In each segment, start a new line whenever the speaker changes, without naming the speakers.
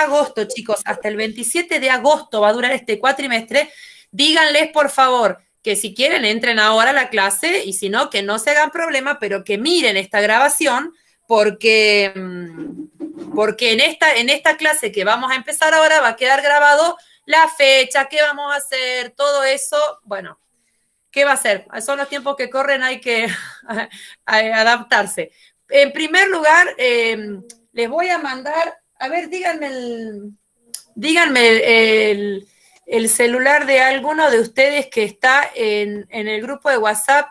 agosto, chicos, hasta el 27 de agosto va a durar este cuatrimestre. Díganles, por favor, que si quieren entren ahora a la clase y si no, que no se hagan problema, pero que miren esta grabación porque en esta clase que vamos a empezar ahora va a quedar grabado la fecha, qué vamos a hacer, todo eso. Bueno, ¿qué va a hacer? Son los tiempos que corren, hay que adaptarse. En primer lugar, les voy a mandar, a ver, díganme el celular de alguno de ustedes que está en el grupo de WhatsApp.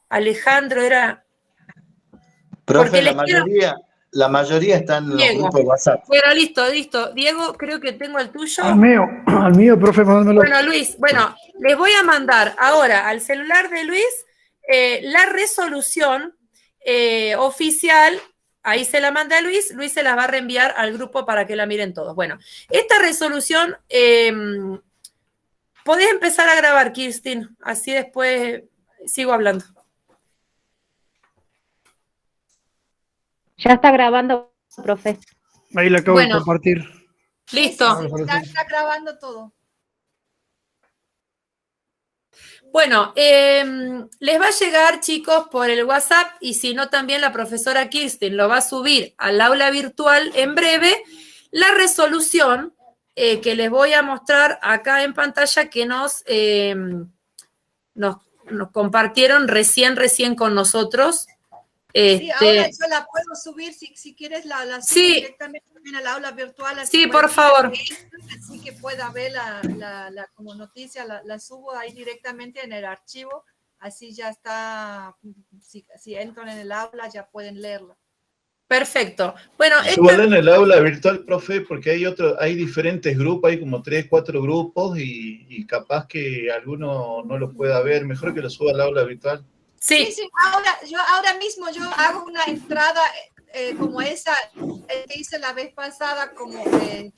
Alejandro era...
Profe, la mayoría está en los grupos de WhatsApp.
Bueno, listo. Diego, creo que tengo el tuyo.
Al mío, profe, mándamelo.
Bueno, Luis, les voy a mandar ahora al celular de Luis la resolución oficial. Ahí se la manda a Luis se la va a reenviar al grupo para que la miren todos. Bueno, esta resolución, podés empezar a grabar, Kirstin, así después sigo hablando.
Ya está grabando, profe.
Ahí la acabo de compartir.
Listo.
Está grabando todo.
Bueno, les va a llegar, chicos, por el WhatsApp y si no, también la profesora Kirsten lo va a subir al aula virtual en breve, la resolución que les voy a mostrar acá en pantalla que nos compartieron recién con nosotros.
Sí, ahora yo la puedo subir, si quieres la subo directamente también al aula virtual.
Sí, por favor.
Así que pueda ver como noticia, la subo ahí directamente en el archivo, así ya está, si entran en el aula ya pueden leerla.
Perfecto. Bueno,
Súbala en el aula virtual, profe, porque hay diferentes grupos, hay como 3, 4 grupos y capaz que alguno no lo pueda ver, mejor que lo suba al aula virtual.
Sí.
Ahora mismo yo hago una entrada como esa que hice la vez pasada, como bien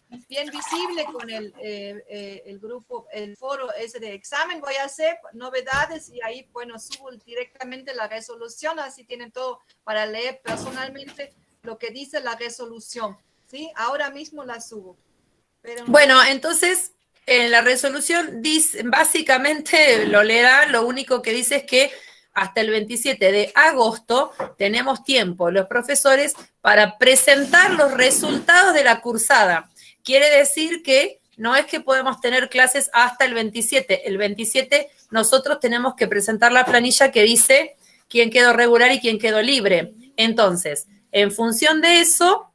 visible con el grupo, el foro ese de examen. Voy a hacer novedades y ahí, subo directamente la resolución, así tienen todo para leer personalmente lo que dice la resolución. ¿Sí? Ahora mismo la subo.
Bueno, entonces, en la resolución dice, básicamente lo leerán, lo único que dice es que hasta el 27 de agosto tenemos tiempo los profesores para presentar los resultados de la cursada. Quiere decir que no es que podemos tener clases hasta el 27. El 27 nosotros tenemos que presentar la planilla que dice quién quedó regular y quién quedó libre. Entonces, en función de eso,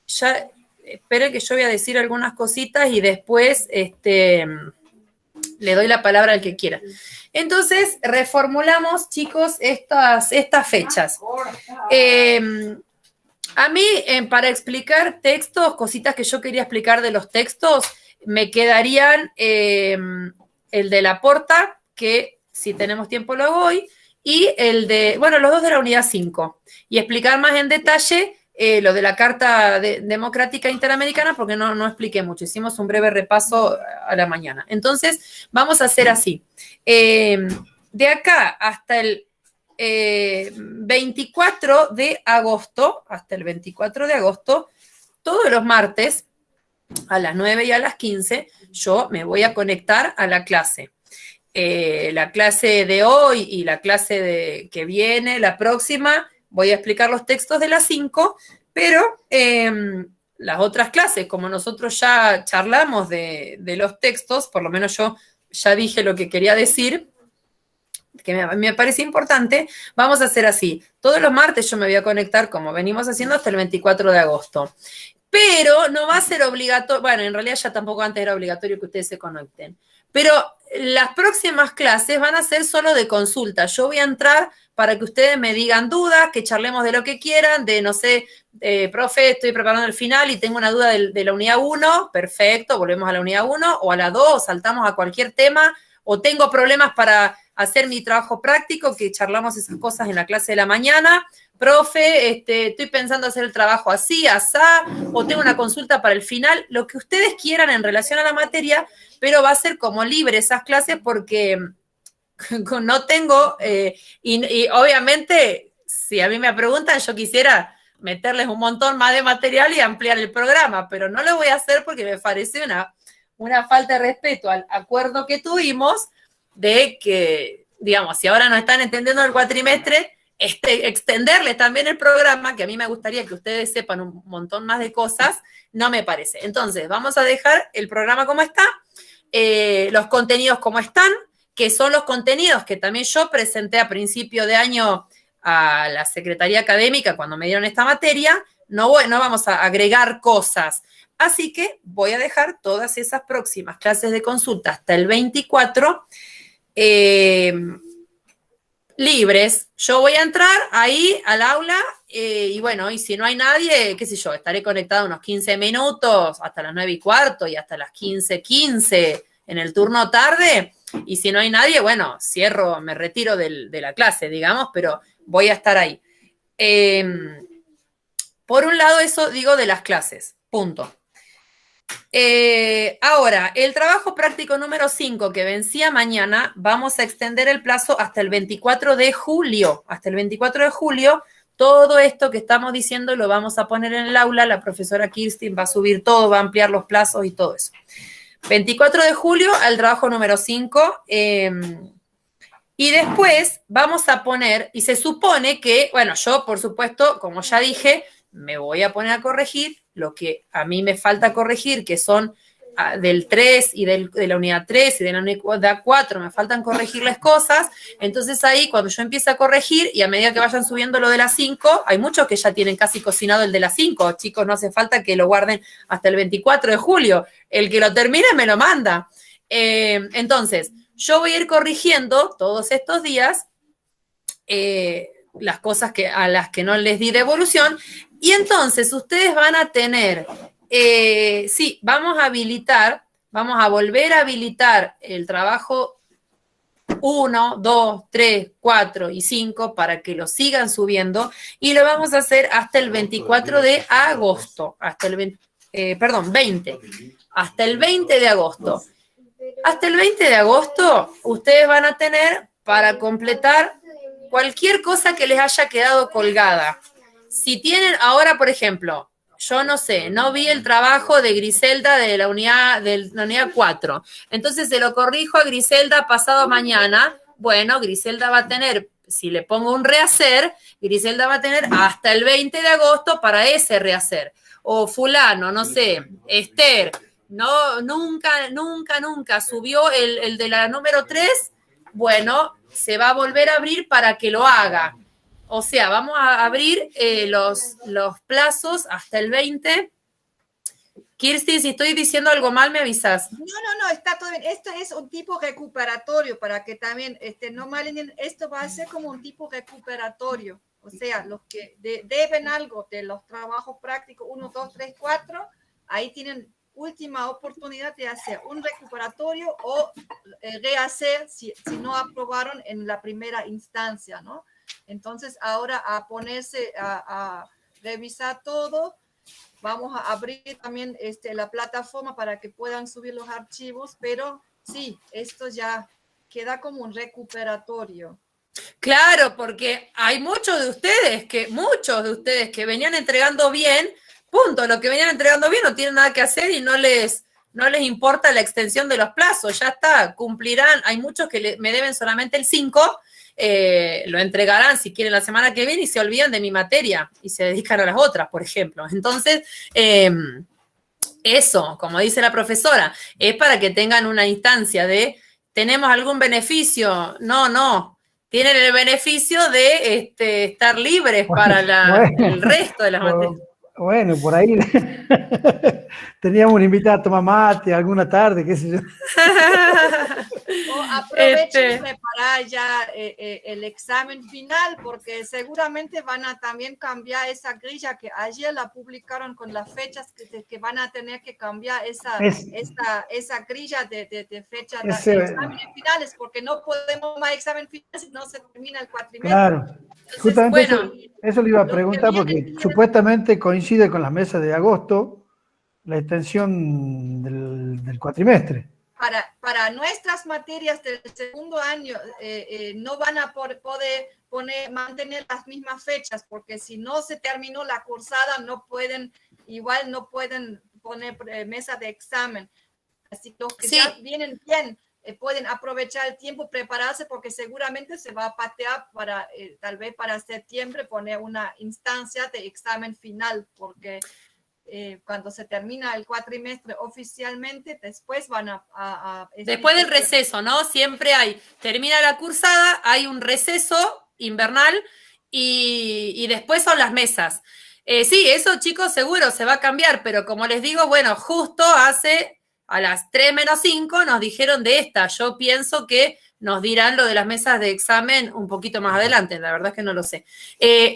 ya esperen que yo voy a decir algunas cositas y después le doy la palabra al que quiera. Entonces, reformulamos, chicos, estas fechas. A mí, para explicar textos, cositas que yo quería explicar de los textos, me quedarían el de la porta, que si tenemos tiempo lo hago hoy, y el de, los dos de la unidad 5. Y explicar más en detalle lo de la Carta Democrática Interamericana, porque no expliqué mucho, hicimos un breve repaso a la mañana. Entonces, vamos a hacer así. De acá hasta el 24 de agosto, todos los martes, a las 9 y a las 15, yo me voy a conectar a la clase. La clase de hoy y la clase que viene, la próxima, voy a explicar los textos de las 5, pero las otras clases, como nosotros ya charlamos de los textos, por lo menos yo ya dije lo que quería decir, que me parece importante, vamos a hacer así. Todos los martes yo me voy a conectar, como venimos haciendo, hasta el 24 de agosto. Pero no va a ser obligatorio, en realidad ya tampoco antes era obligatorio que ustedes se conecten. Pero las próximas clases van a ser solo de consulta. Yo voy a entrar para que ustedes me digan dudas, que charlemos de lo que quieran, de no sé, profe, estoy preparando el final y tengo una duda de la unidad 1, perfecto, volvemos a la unidad 1, o a la 2, saltamos a cualquier tema, o tengo problemas para hacer mi trabajo práctico, que charlamos esas cosas en la clase de la mañana. Profe, estoy pensando hacer el trabajo así, asá, o tengo una consulta para el final, lo que ustedes quieran en relación a la materia, pero va a ser como libre esas clases porque no tengo, y obviamente, si a mí me preguntan, yo quisiera meterles un montón más de material y ampliar el programa, pero no lo voy a hacer porque me parece una falta de respeto al acuerdo que tuvimos de que, digamos, si ahora no están entendiendo el cuatrimestre, extenderles también el programa, que a mí me gustaría que ustedes sepan un montón más de cosas, no me parece. Entonces, vamos a dejar el programa como está, los contenidos como están, que son los contenidos que también yo presenté a principio de año a la Secretaría Académica cuando me dieron esta materia. No vamos a agregar cosas. Así que voy a dejar todas esas próximas clases de consulta hasta el 24 libres. Yo voy a entrar ahí al aula y bueno, y si no hay nadie, qué sé yo, estaré conectado unos 15 minutos hasta las 9:15 y hasta las 15:15 en el turno tarde. Y si no hay nadie, bueno, cierro, me retiro de la clase, digamos, pero voy a estar ahí. Por un lado, eso digo de las clases, punto. Ahora, el trabajo práctico número 5 que vencía mañana, vamos a extender el plazo hasta el 24 de julio. Hasta el 24 de julio, todo esto que estamos diciendo lo vamos a poner en el aula. La profesora Kirstin va a subir todo, va a ampliar los plazos y todo eso. 24 de julio al trabajo número 5. Y después vamos a poner, y se supone que, bueno, yo, por supuesto, como ya dije, me voy a poner a corregir lo que a mí me falta corregir, que son del 3 y de la unidad 3 y de la unidad 4, me faltan corregirles cosas. Entonces ahí, cuando yo empiece a corregir, y a medida que vayan subiendo lo de las 5, hay muchos que ya tienen casi cocinado el de las 5. Chicos, no hace falta que lo guarden hasta el 24 de julio. El que lo termine me lo manda. Entonces, yo voy a ir corrigiendo todos estos días las cosas a las que no les di devolución, y entonces ustedes van a tener, sí, vamos a volver a habilitar el trabajo 1, 2, 3, 4 y 5 para que lo sigan subiendo, y lo vamos a hacer hasta el 24 de agosto, hasta el 20, hasta el 20 de agosto. Hasta el 20 de agosto ustedes van a tener para completar cualquier cosa que les haya quedado colgada. Si tienen ahora, por ejemplo, yo no sé, no vi el trabajo de Griselda de la unidad 4, entonces se lo corrijo a Griselda pasado mañana. Bueno, Griselda va a tener, si le pongo un rehacer, Griselda va a tener hasta el 20 de agosto para ese rehacer. O fulano, no sé, Esther, no, nunca subió el de la número 3, bueno, se va a volver a abrir para que lo haga. O sea, vamos a abrir los plazos hasta el 20. Kirstin, si estoy diciendo algo mal, me avisas.
No, está todo bien. Esto es un tipo recuperatorio para que también no malen. Esto va a ser como un tipo recuperatorio. O sea, los que deben algo de los trabajos prácticos 1, 2, 3, 4, ahí tienen última oportunidad de hacer un recuperatorio o rehacer si no aprobaron en la primera instancia, ¿no? Entonces, ahora a ponerse a revisar todo, vamos a abrir también la plataforma para que puedan subir los archivos, pero sí, esto ya queda como un recuperatorio.
Claro, porque hay muchos de ustedes que venían entregando bien, punto, lo que venían entregando bien no tienen nada que hacer y no les importa la extensión de los plazos, ya está, cumplirán. Hay muchos que me deben solamente el 5, lo entregarán si quieren la semana que viene y se olvidan de mi materia y se dedican a las otras, por ejemplo. Entonces, eso, como dice la profesora, es para que tengan una instancia de, ¿tenemos algún beneficio? No. Tienen el beneficio de estar libres para el resto de las materias.
Bueno, por ahí teníamos una invitada a tomar mate alguna tarde, qué sé yo.
O aprovechen preparar ya el examen final, porque seguramente van a también cambiar esa grilla que ayer la publicaron con las fechas que van a tener que cambiar esa grilla de fechas de exámenes finales, porque no podemos más examen final si no se termina el cuatrimestre. Claro. Entonces,
justamente eso le iba a preguntar, porque supuestamente coincide con las mesas de agosto la extensión del cuatrimestre.
para nuestras materias del segundo año no van a poder mantener las mismas fechas, porque si no se terminó la cursada, no pueden poner mesa de examen. Así que los que ya vienen bien pueden aprovechar el tiempo, prepararse, porque seguramente se va a patear para, tal vez para septiembre, poner una instancia de examen final, porque cuando se termina el cuatrimestre oficialmente, después van
después del receso, ¿no? Siempre termina la cursada, hay un receso invernal y después son las mesas. Sí, eso, chicos, seguro se va a cambiar, pero como les digo, bueno, justo a las 3 menos 5 nos dijeron de esta. Yo pienso que nos dirán lo de las mesas de examen un poquito más adelante, la verdad es que no lo sé.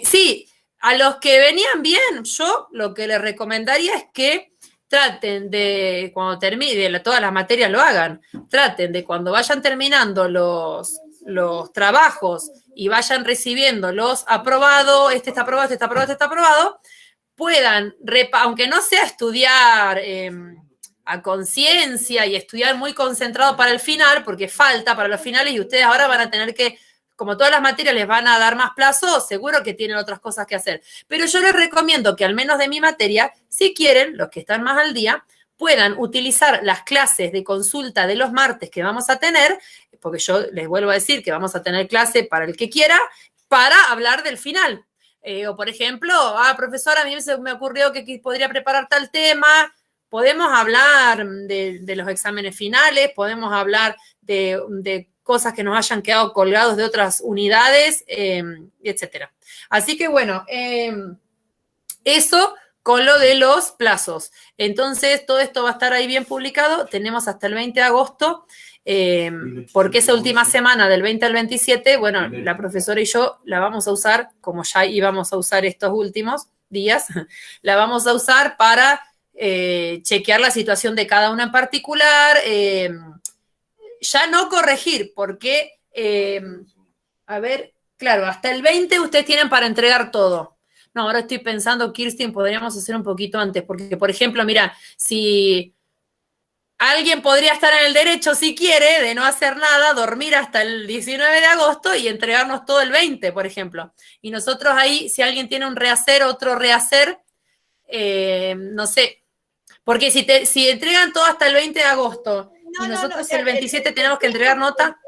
Sí, a los que venían bien, yo lo que les recomendaría es que traten de, cuando termine, todas las materias lo hagan, traten de cuando vayan terminando los trabajos y vayan recibiendo los aprobados, este está aprobado, este está aprobado, este está aprobado, puedan, aunque no sea estudiar a conciencia y estudiar muy concentrado para el final, porque falta para los finales y ustedes ahora van a tener que, como todas las materias les van a dar más plazo, seguro que tienen otras cosas que hacer. Pero yo les recomiendo que al menos de mi materia, si quieren, los que están más al día, puedan utilizar las clases de consulta de los martes que vamos a tener, porque yo les vuelvo a decir que vamos a tener clase para el que quiera, para hablar del final. O por ejemplo, profesora, a mí se me ocurrió que podría preparar tal tema. Podemos hablar de los exámenes finales, podemos hablar de cosas que nos hayan quedado colgados de otras unidades, etcétera. Así que bueno, eso con lo de los plazos. Entonces, todo esto va a estar ahí bien publicado. Tenemos hasta el 20 de agosto, porque esa última semana del 20 al 27, bueno, la profesora y yo la vamos a usar, como ya íbamos a usar estos últimos días, la vamos a usar para chequear la situación de cada una en particular, ya no corregir, porque, a ver, claro, hasta el 20 ustedes tienen para entregar todo. No, ahora estoy pensando, Kirsten, podríamos hacer un poquito antes, porque, por ejemplo, mira, si alguien podría estar en el derecho, si quiere, de no hacer nada, dormir hasta el 19 de agosto y entregarnos todo el 20, por ejemplo. Y nosotros ahí, si alguien tiene un rehacer, otro rehacer, no sé, porque si entregan todo hasta el 20 de agosto y nosotros o sea, el 27 tenemos que entregar nota.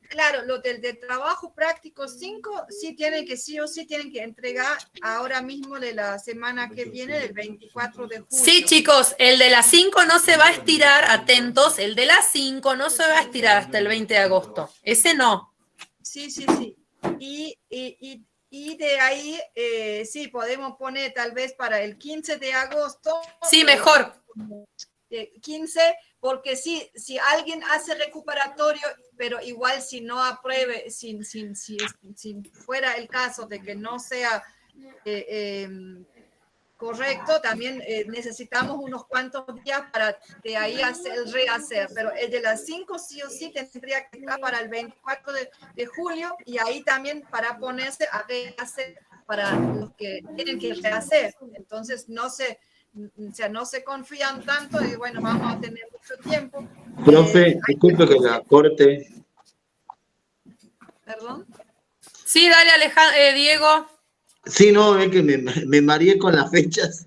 Claro, lo del de trabajo práctico 5 sí o sí tienen que entregar ahora mismo de la semana que viene, del 24 de julio.
Sí, chicos, el de las 5 no se va a estirar, atentos, el de las 5 no se va a estirar hasta el 20 de agosto. Ese no.
Sí. Y de ahí, sí, podemos poner tal vez para el 15 de agosto.
Sí, mejor.
15, porque si alguien hace recuperatorio, pero igual si no apruebe, si fuera el caso de que no sea correcto, también necesitamos unos cuantos días para de ahí hacer el rehacer, pero el de las 5 sí o sí tendría que estar para el 24 de julio y ahí también para ponerse a rehacer para los que tienen que rehacer. Entonces no se confían tanto y bueno, vamos a tener mucho tiempo.
Profe, disculpe que la corte.
¿Perdón?
Sí, dale, Diego.
Sí, no, es que me mareé con las fechas.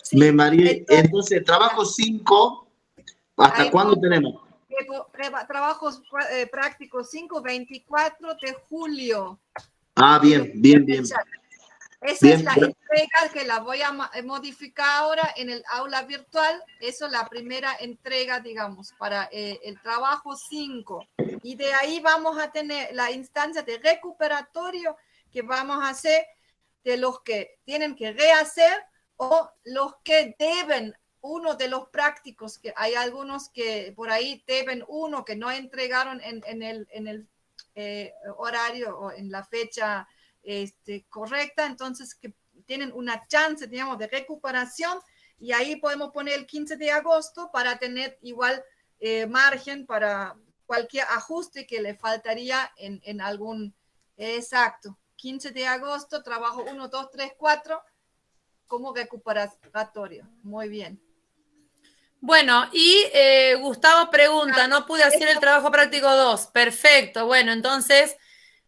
Sí, me mareé. Entonces, trabajo 5, ¿hasta cuándo tenemos?
Trabajos prácticos 5, 24 de julio.
Ah, bien.
Esa es la entrega que la voy a modificar ahora en el aula virtual. Eso es la primera entrega, digamos, para el trabajo 5. Y de ahí vamos a tener la instancia de recuperatorio que vamos a hacer de los que tienen que rehacer o los que deben uno de los prácticos, que hay algunos que por ahí deben uno que no entregaron en el horario o en la fecha correcta, entonces que tienen una chance, digamos, de recuperación y ahí podemos poner el 15 de agosto para tener igual margen para cualquier ajuste que le faltaría en algún exacto. 15 de agosto, trabajo 1, 2, 3, 4 como recuperatorio. Muy bien.
Bueno, y Gustavo pregunta, no pude hacer el trabajo práctico 2. Perfecto, bueno, entonces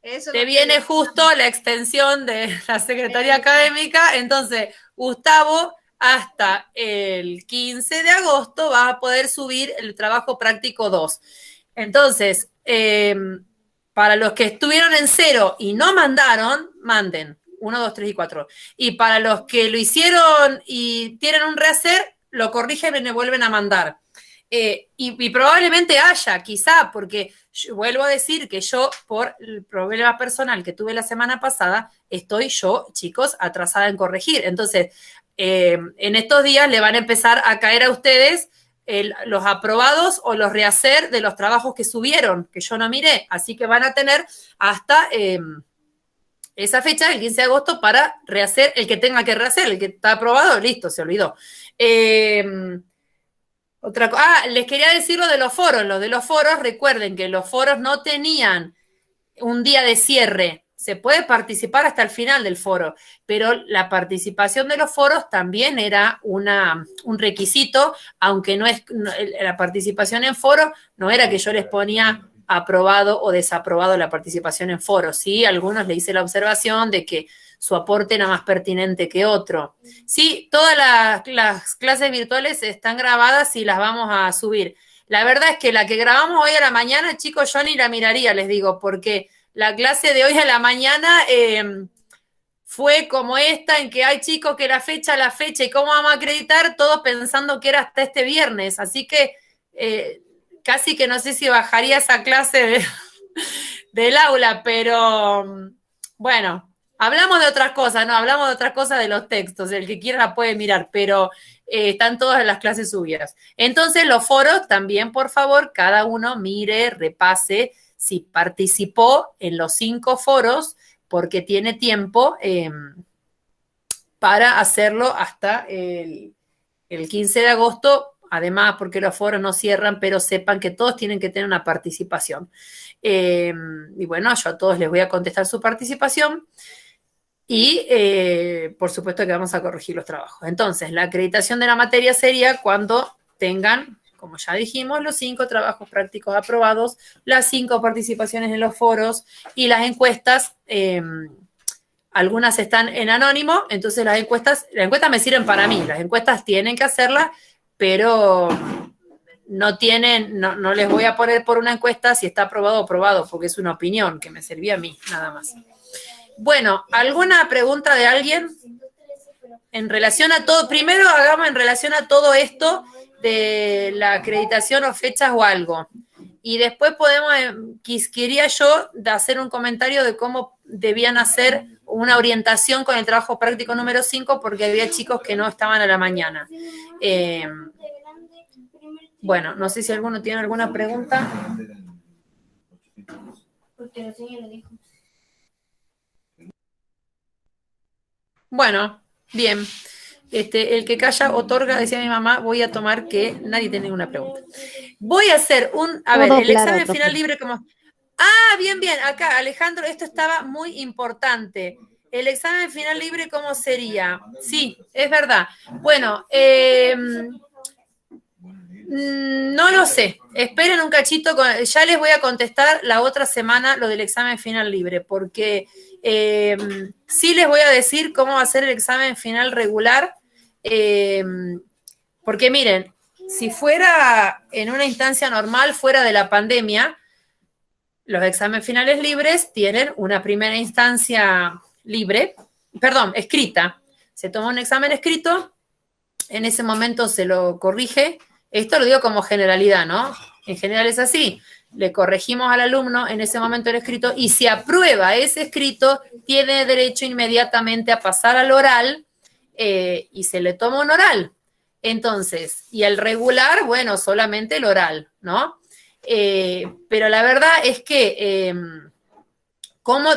Eso
te
lo
viene
quiero.
justo la extensión de la Secretaría Académica, entonces Gustavo hasta el 15 de agosto va a poder subir el trabajo práctico 2. Entonces, para los que estuvieron en 0 y no mandaron, manden 1, 2, 3 y 4. Y para los que lo hicieron y tienen un rehacer, lo corrigen y me vuelven a mandar. Y probablemente haya, quizá, porque yo, vuelvo a decir que yo, por el problema personal que tuve la semana pasada, estoy yo, chicos, atrasada en corregir. Entonces, en estos días le van a empezar a caer a ustedes los aprobados o los rehacer de los trabajos que subieron, que yo no miré. Así que van a tener hasta esa fecha, el 15 de agosto, para rehacer el que tenga que rehacer. El que está aprobado, listo, se olvidó. Les quería decir lo de los foros. Lo de los foros, recuerden que los foros no tenían un día de cierre. Se puede participar hasta el final del foro, pero la participación de los foros también era un requisito, aunque la participación en foros no era que yo les ponía aprobado o desaprobado la participación en foros. Sí, a algunos le hice la observación de que su aporte era más pertinente que otro. Sí, todas las clases virtuales están grabadas y las vamos a subir. La verdad es que la que grabamos hoy a la mañana, chicos, yo ni la miraría, les digo, porque la clase de hoy a la mañana fue como esta, en que hay chicos que la fecha y cómo vamos a acreditar, todos pensando que era hasta este viernes. Así que casi que no sé si bajaría esa clase del aula, pero bueno, hablamos de otras cosas, ¿no? Hablamos de otras cosas de los textos, el que quiera la puede mirar, pero están todas las clases subidas. Entonces, los foros también, por favor, cada uno mire, repase si participó en los 5 foros, porque tiene tiempo para hacerlo hasta el 15 de agosto, además porque los foros no cierran, pero sepan que todos tienen que tener una participación. Y bueno, yo a todos les voy a contestar su participación y por supuesto que vamos a corregir los trabajos. Entonces, la acreditación de la materia sería cuando tengan, como ya dijimos, los 5 trabajos prácticos aprobados, las 5 participaciones en los foros y las encuestas. Algunas están en anónimo, entonces las encuestas me sirven para mí, las encuestas tienen que hacerlas, pero no les voy a poner por una encuesta si está aprobado o aprobado, porque es una opinión que me servía a mí, nada más. Bueno, ¿alguna pregunta de alguien? En relación a todo, primero hagamos en relación a todo esto de la acreditación o fechas o algo. Y después quería yo hacer un comentario de cómo debían hacer una orientación con el trabajo práctico número 5, porque había chicos que no estaban a la mañana. Bueno, no sé si alguno tiene alguna pregunta. Bueno, bien. El que calla otorga, decía mi mamá, voy a tomar que nadie tiene ninguna pregunta. Voy a hacer el examen final libre como... Ah, bien, acá, Alejandro, esto estaba muy importante. El examen final libre, ¿cómo sería? Sí, es verdad. Bueno, no lo sé. Esperen un cachito. Ya les voy a contestar la otra semana lo del examen final libre, porque sí les voy a decir cómo va a ser el examen final regular. Porque miren, si fuera en una instancia normal, fuera de la pandemia, los exámenes finales libres tienen una primera instancia escrita. Se toma un examen escrito, en ese momento se lo corrige. Esto lo digo como generalidad, ¿no? En general es así. Le corregimos al alumno en ese momento el escrito y si aprueba ese escrito, tiene derecho inmediatamente a pasar al oral y se le toma un oral. Entonces, y el regular, bueno, solamente el oral, ¿no? Pero la verdad es que ¿cómo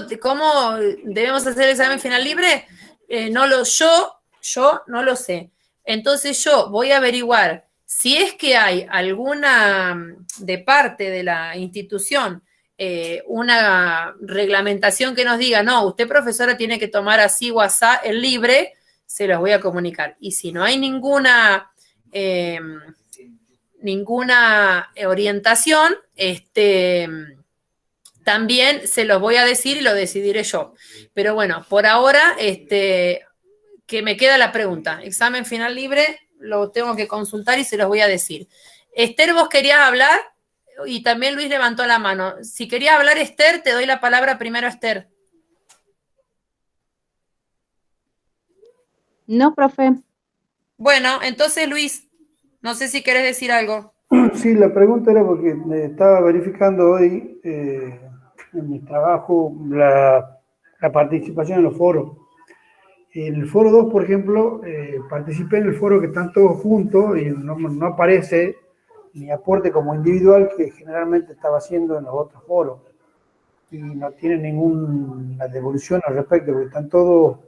debemos hacer el examen final libre? Yo no lo sé. Entonces yo voy a averiguar si es que hay alguna de parte de la institución una reglamentación que nos diga, no, usted profesora tiene que tomar así o asá el libre, se los voy a comunicar. Y si no hay ninguna ninguna orientación, también se los voy a decir y lo decidiré yo. Pero bueno, por ahora, que me queda la pregunta. Examen final libre, lo tengo que consultar y se los voy a decir. Esther, ¿vos querías hablar? Y también Luis levantó la mano. Si quería hablar Esther, te doy la palabra primero a Esther.
No, profe.
Bueno, entonces Luis, no sé si querés decir algo.
Sí, la pregunta era porque estaba verificando hoy en mi trabajo la participación en los foros. En el foro 2, por ejemplo, participé en el foro que están todos juntos y no aparece mi aporte como individual que generalmente estaba haciendo en los otros foros. Y no tiene ninguna devolución al respecto, porque están todos,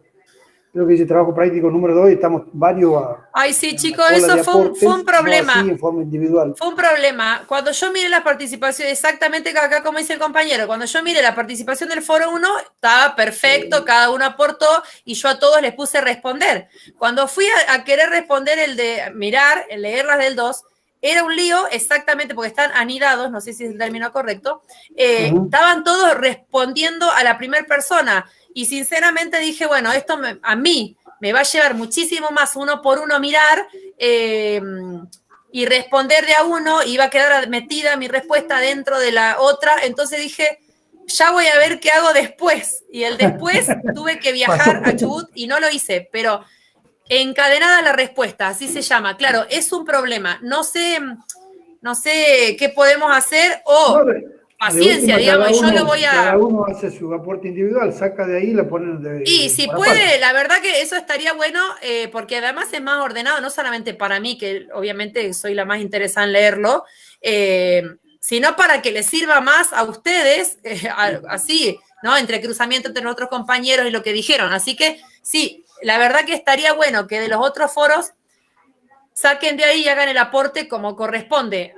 creo que dice trabajo práctico número 2 y estamos varios
Ay, sí, chicos, eso fue un problema.
No así en forma individual.
Fue un problema. Cuando yo miré la participación, exactamente acá como dice el compañero, cuando yo miré la participación del foro 1, estaba perfecto, cada uno aportó y yo a todos les puse responder. Cuando fui a querer responder el de mirar, el leer las del 2, era un lío exactamente porque están anidados, no sé si es el término correcto, estaban todos respondiendo a la primera persona y sinceramente dije, bueno, esto a mí me va a llevar muchísimo más uno por uno mirar y responder de a uno, iba a quedar metida mi respuesta dentro de la otra, entonces dije, ya voy a ver qué hago después, y el después tuve que viajar a Chubut y no lo hice, pero encadenada la respuesta, así se llama, claro, es un problema, no sé qué podemos hacer, paciencia, digamos, y yo lo voy a...
Cada uno hace su aporte individual, saca de ahí y lo pone
Y si puede, la verdad que eso estaría bueno, porque además es más ordenado, no solamente para mí, que obviamente soy la más interesada en leerlo, sino para que les sirva más a ustedes, así, ¿no? Entre cruzamiento entre otros compañeros y lo que dijeron. Así que sí, la verdad que estaría bueno que de los otros foros saquen de ahí y hagan el aporte como corresponde,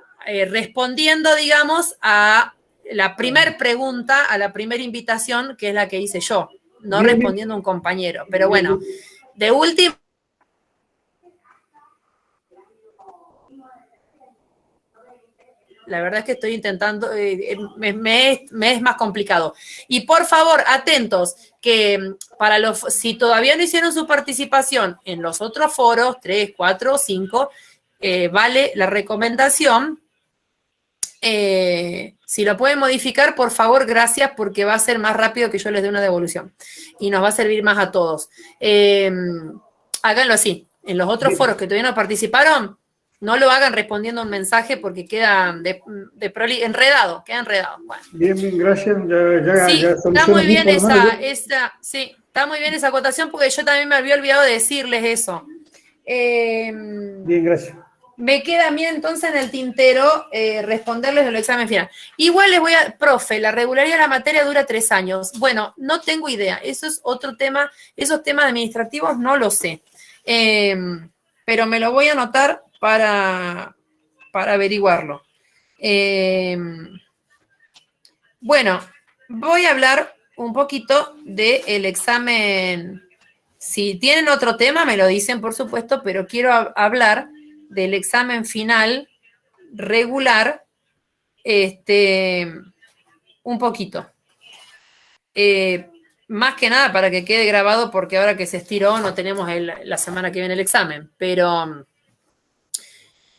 respondiendo, digamos, a la primer pregunta, a la primera invitación, que es la que hice yo, no bien, respondiendo a un compañero. Pero bueno, de último... La verdad es que estoy intentando, me es más complicado. Y por favor, atentos, que para si todavía no hicieron su participación en los otros foros, 3, 4 o 5, vale la recomendación. Si lo pueden modificar, por favor, gracias, porque va a ser más rápido que yo les dé una devolución. Y nos va a servir más a todos. Háganlo así. En los otros foros que todavía no participaron, no lo hagan respondiendo un mensaje porque queda enredado, queda enredado. Bueno.
Bien, gracias.
Sí, está muy bien está muy bien esa acotación porque yo también me había olvidado de decirles eso.
Bien, gracias.
Me queda a mí entonces en el tintero responderles del examen final. Igual les voy a, profe, la regularidad de la materia dura 3 años. Bueno, no tengo idea. Eso es otro tema. Esos temas administrativos no lo sé. Pero me lo voy a anotar para averiguarlo. Bueno, voy a hablar un poquito del examen. Si tienen otro tema, me lo dicen, por supuesto, pero quiero hablar del examen final regular, un poquito. Más que nada para que quede grabado, porque ahora que se estiró no tenemos la semana que viene el examen, pero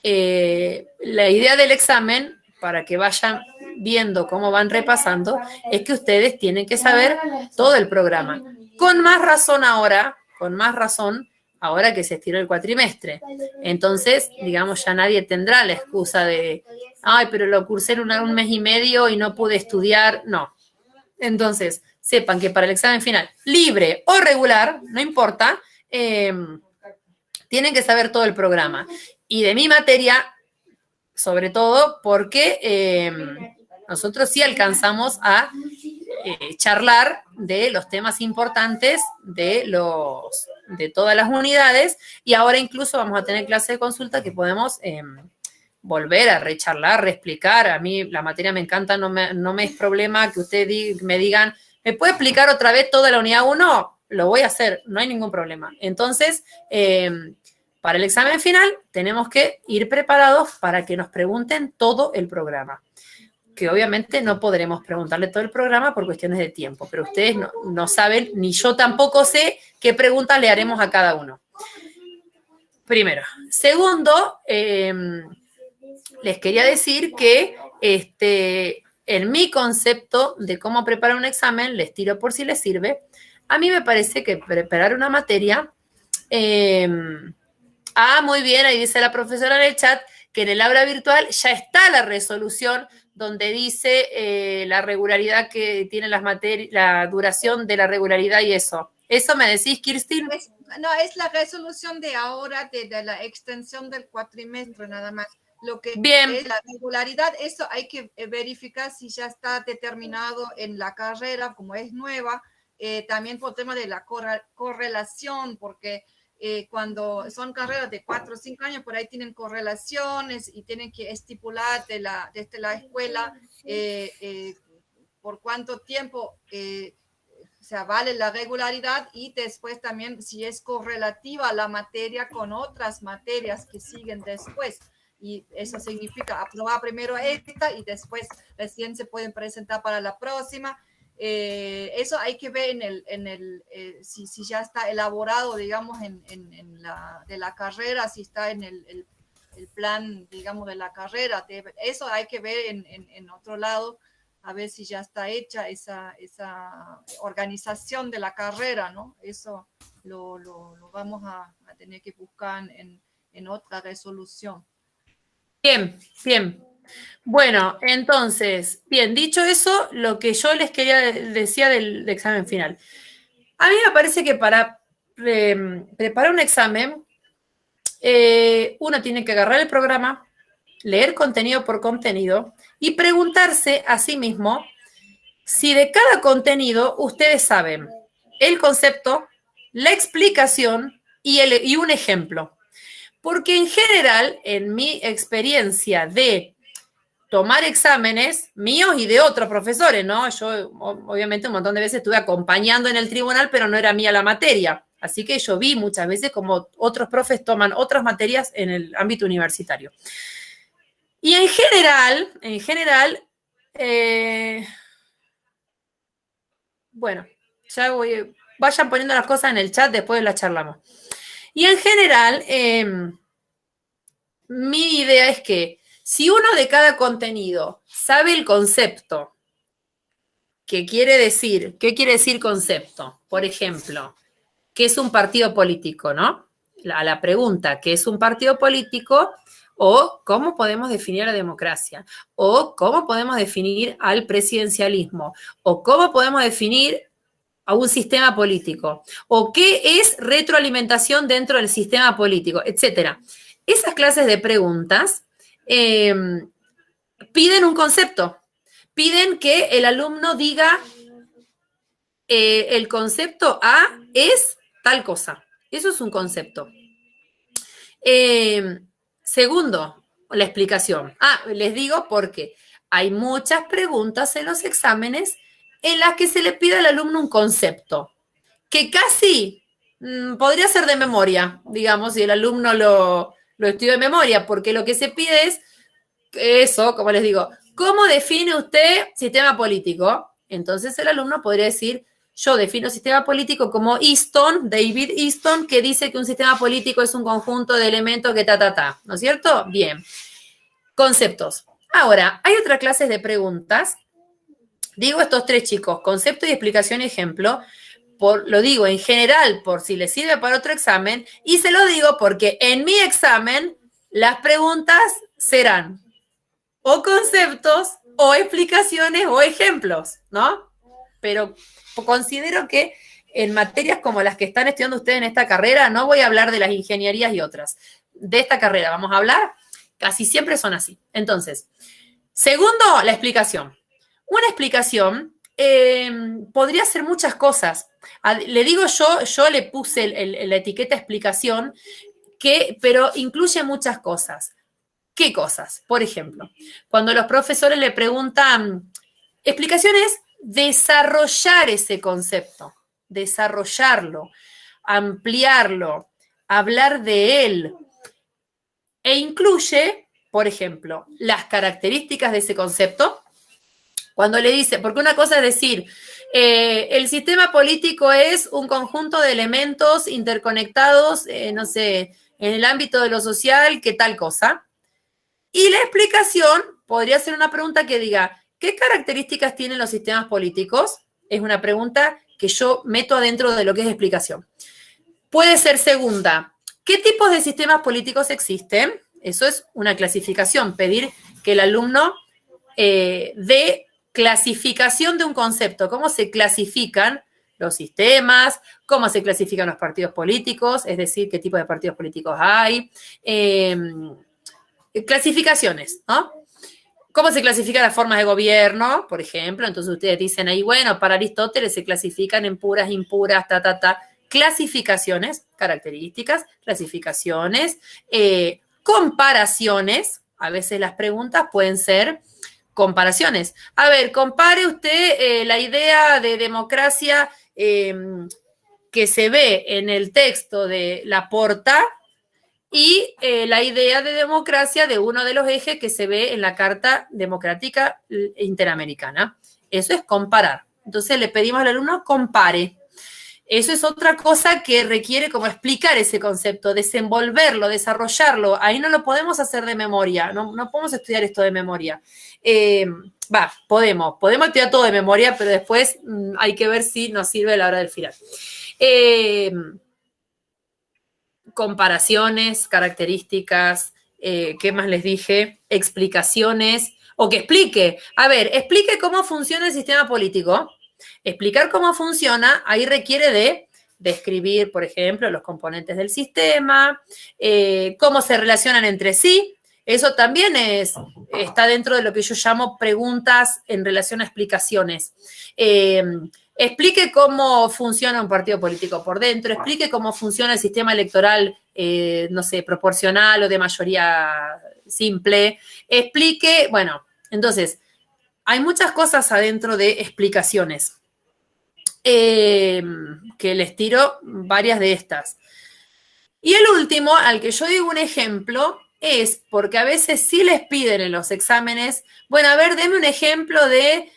la idea del examen, para que vayan viendo cómo van repasando, es que ustedes tienen que saber todo el programa. Con más razón ahora que se estiró el cuatrimestre. Entonces, digamos, ya nadie tendrá la excusa de, ay, pero lo cursé en un mes y medio y no pude estudiar. No. Entonces, sepan que para el examen final, libre o regular, no importa, tienen que saber todo el programa. Y de mi materia, sobre todo, porque nosotros sí alcanzamos a charlar de los temas importantes de todas las unidades, y ahora incluso vamos a tener clase de consulta que podemos volver a recharlar, reexplicar. A mí la materia me encanta, no me es problema que ustedes me digan, ¿me puede explicar otra vez toda la unidad 1? Lo voy a hacer, no hay ningún problema. Entonces, Para el examen final tenemos que ir preparados para que nos pregunten todo el programa, que obviamente no podremos preguntarle todo el programa por cuestiones de tiempo, pero ustedes no saben, ni yo tampoco sé qué preguntas le haremos a cada uno. Primero. Segundo, les quería decir que en mi concepto de cómo preparar un examen, les tiro por si les sirve, a mí me parece que preparar una materia, muy bien, ahí dice la profesora en el chat, que en el aula virtual ya está la resolución donde dice la regularidad que tienen las materias, la duración de la regularidad y eso. ¿Eso me decís, Kirstin?
No, es la resolución de ahora de la extensión del cuatrimestre, nada más. Lo que
Bien.
es la regularidad, eso hay que verificar si ya está determinado en la carrera, como es nueva, también por tema de la correlación, porque cuando son carreras de 4 o 5 años, por ahí tienen correlaciones y tienen que estipular desde la escuela por cuánto tiempo o sea, vale la regularidad y después también si es correlativa la materia con otras materias que siguen después. Y eso significa aprobar primero esta y después recién se pueden presentar para la próxima. Eso hay que ver si ya está elaborado, digamos, de la carrera, si está en el plan, digamos, de la carrera. Eso hay que ver en otro lado, a ver si ya está hecha esa organización de la carrera, ¿no? Eso lo vamos a tener que buscar en otra resolución.
Bien, bien. Bueno, entonces, bien, dicho eso, lo que yo les decía del examen final. A mí me parece que para preparar un examen, uno tiene que agarrar el programa, leer contenido por contenido y preguntarse a sí mismo si de cada contenido ustedes saben el concepto, la explicación y un ejemplo. Porque en general, en mi experiencia de tomar exámenes míos y de otros profesores, ¿no? Yo, obviamente, un montón de veces estuve acompañando en el tribunal, pero no era mía la materia. Así que yo vi muchas veces como otros profes toman otras materias en el ámbito universitario. Y en general, bueno, ya vayan poniendo las cosas en el chat, después las charlamos. Y en general, mi idea es que si uno de cada contenido sabe el concepto, ¿qué quiere decir concepto? Por ejemplo, ¿qué es un partido político, no? La pregunta, ¿qué es un partido político? O ¿cómo podemos definir la democracia? O ¿cómo podemos definir al presidencialismo? O ¿cómo podemos definir a un sistema político? O ¿qué es retroalimentación dentro del sistema político? Etcétera. Esas clases de preguntas piden un concepto. Piden que el alumno diga el concepto A es tal cosa. Eso es un concepto. Segundo, la explicación. Les digo porque hay muchas preguntas en los exámenes en las que se le pide al alumno un concepto, que casi podría ser de memoria, digamos, si el alumno lo estudia de memoria, porque lo que se pide es eso, como les digo, ¿cómo define usted sistema político? Entonces el alumno podría decir, yo defino sistema político como David Easton, que dice que un sistema político es un conjunto de elementos que ¿no es cierto? Bien. Conceptos. Ahora, hay otras clases de preguntas. Digo estos tres chicos, concepto y explicación y ejemplo, lo digo en general por si les sirve para otro examen, y se lo digo porque en mi examen las preguntas serán o conceptos, o explicaciones, o ejemplos, ¿no? Pero considero que en materias como las que están estudiando ustedes en esta carrera, no voy a hablar de las ingenierías y otras. De esta carrera vamos a hablar, casi siempre son así. Entonces, segundo, la explicación. Una explicación podría ser muchas cosas. Le digo yo le puse la etiqueta explicación, pero incluye muchas cosas. ¿Qué cosas? Por ejemplo, cuando los profesores le preguntan, explicación es desarrollar ese concepto, desarrollarlo, ampliarlo, hablar de él. E incluye, por ejemplo, las características de ese concepto. Cuando le dice, porque una cosa es decir, el sistema político es un conjunto de elementos interconectados, no sé, en el ámbito de lo social, ¿qué tal cosa? Y la explicación podría ser una pregunta que diga, ¿qué características tienen los sistemas políticos? Es una pregunta que yo meto adentro de lo que es explicación. Puede ser segunda, ¿qué tipos de sistemas políticos existen? Eso es una clasificación, pedir que el alumno dé clasificación de un concepto, cómo se clasifican los sistemas, cómo se clasifican los partidos políticos, es decir, qué tipo de partidos políticos hay, clasificaciones, ¿no? ¿Cómo se clasifican las formas de gobierno, por ejemplo? Entonces ustedes dicen ahí, bueno, para Aristóteles se clasifican en puras, impuras, clasificaciones, características, clasificaciones, comparaciones, a veces las preguntas pueden ser comparaciones. A ver, compare usted la idea de democracia que se ve en el texto de Laporta y la idea de democracia de uno de los ejes que se ve en la Carta Democrática Interamericana. Eso es comparar. Entonces le pedimos al alumno compare. Eso es otra cosa que requiere como explicar ese concepto, desenvolverlo, desarrollarlo. Ahí no lo podemos hacer de memoria, no podemos estudiar esto de memoria. Podemos estudiar todo de memoria, pero después hay que ver si nos sirve a la hora del final. Comparaciones, características, ¿qué más les dije? Explicaciones, o que explique. A ver, explique cómo funciona el sistema político. Explicar cómo funciona, ahí requiere de describir, por ejemplo, los componentes del sistema, cómo se relacionan entre sí. Eso también está dentro de lo que yo llamo preguntas en relación a explicaciones. Explique cómo funciona un partido político por dentro, explique cómo funciona el sistema electoral, no sé, proporcional o de mayoría simple, explique, bueno, entonces, hay muchas cosas adentro de explicaciones, que les tiro varias de estas. Y el último, al que yo digo un ejemplo, es porque a veces sí les piden en los exámenes, bueno, a ver, deme un ejemplo de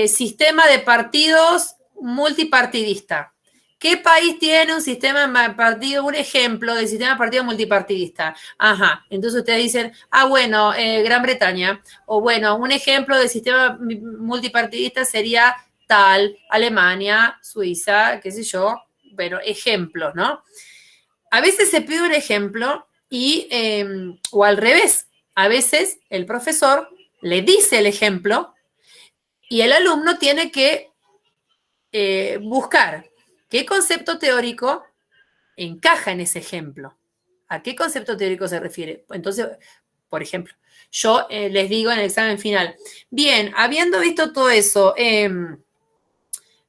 sistema de partidos multipartidista. ¿Qué país tiene un sistema de partido, un ejemplo de sistema de partido multipartidista? Ajá, entonces ustedes dicen, bueno, Gran Bretaña, o bueno, un ejemplo de sistema multipartidista sería tal, Alemania, Suiza, qué sé yo, pero ejemplos, ¿no? A veces se pide un ejemplo y, o al revés, a veces el profesor le dice el ejemplo y el alumno tiene que buscar qué concepto teórico encaja en ese ejemplo. ¿A qué concepto teórico se refiere? Entonces, por ejemplo, yo les digo en el examen final, bien, habiendo visto todo eso,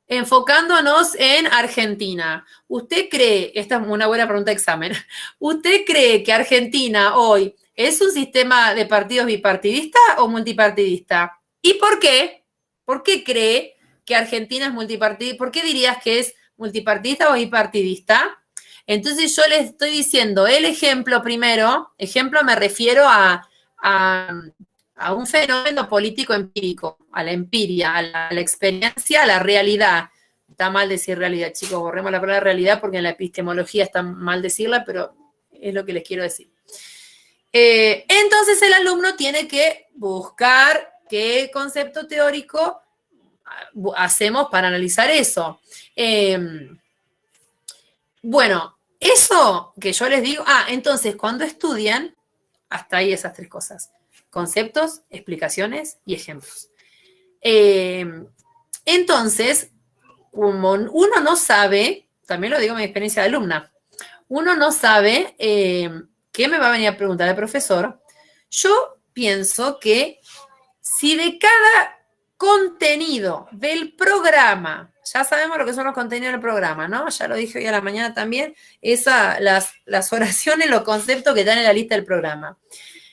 enfocándonos en Argentina, ¿usted cree, esta es una buena pregunta de examen, ¿usted cree que Argentina hoy es un sistema de partidos bipartidista o multipartidista? ¿Y por qué? ¿Por qué cree que Argentina es multipartidista? ¿Por qué dirías que es multipartidista o bipartidista? Entonces yo les estoy diciendo el ejemplo primero, ejemplo me refiero a un fenómeno político empírico, a la empiria, a la experiencia, a la realidad. Está mal decir realidad, chicos, borremos la palabra realidad porque en la epistemología está mal decirla, pero es lo que les quiero decir. Entonces el alumno tiene que buscar qué concepto teórico hacemos para analizar eso. Bueno, eso que yo les digo, entonces cuando estudian, hasta ahí esas tres cosas. Conceptos, explicaciones y ejemplos. Entonces, como uno no sabe, también lo digo en mi experiencia de alumna, uno no sabe qué me va a venir a preguntar el profesor, yo pienso que si de cada contenido del programa, ya sabemos lo que son los contenidos del programa, ¿no? Ya lo dije hoy a la mañana también, las oraciones, los conceptos que están en la lista del programa.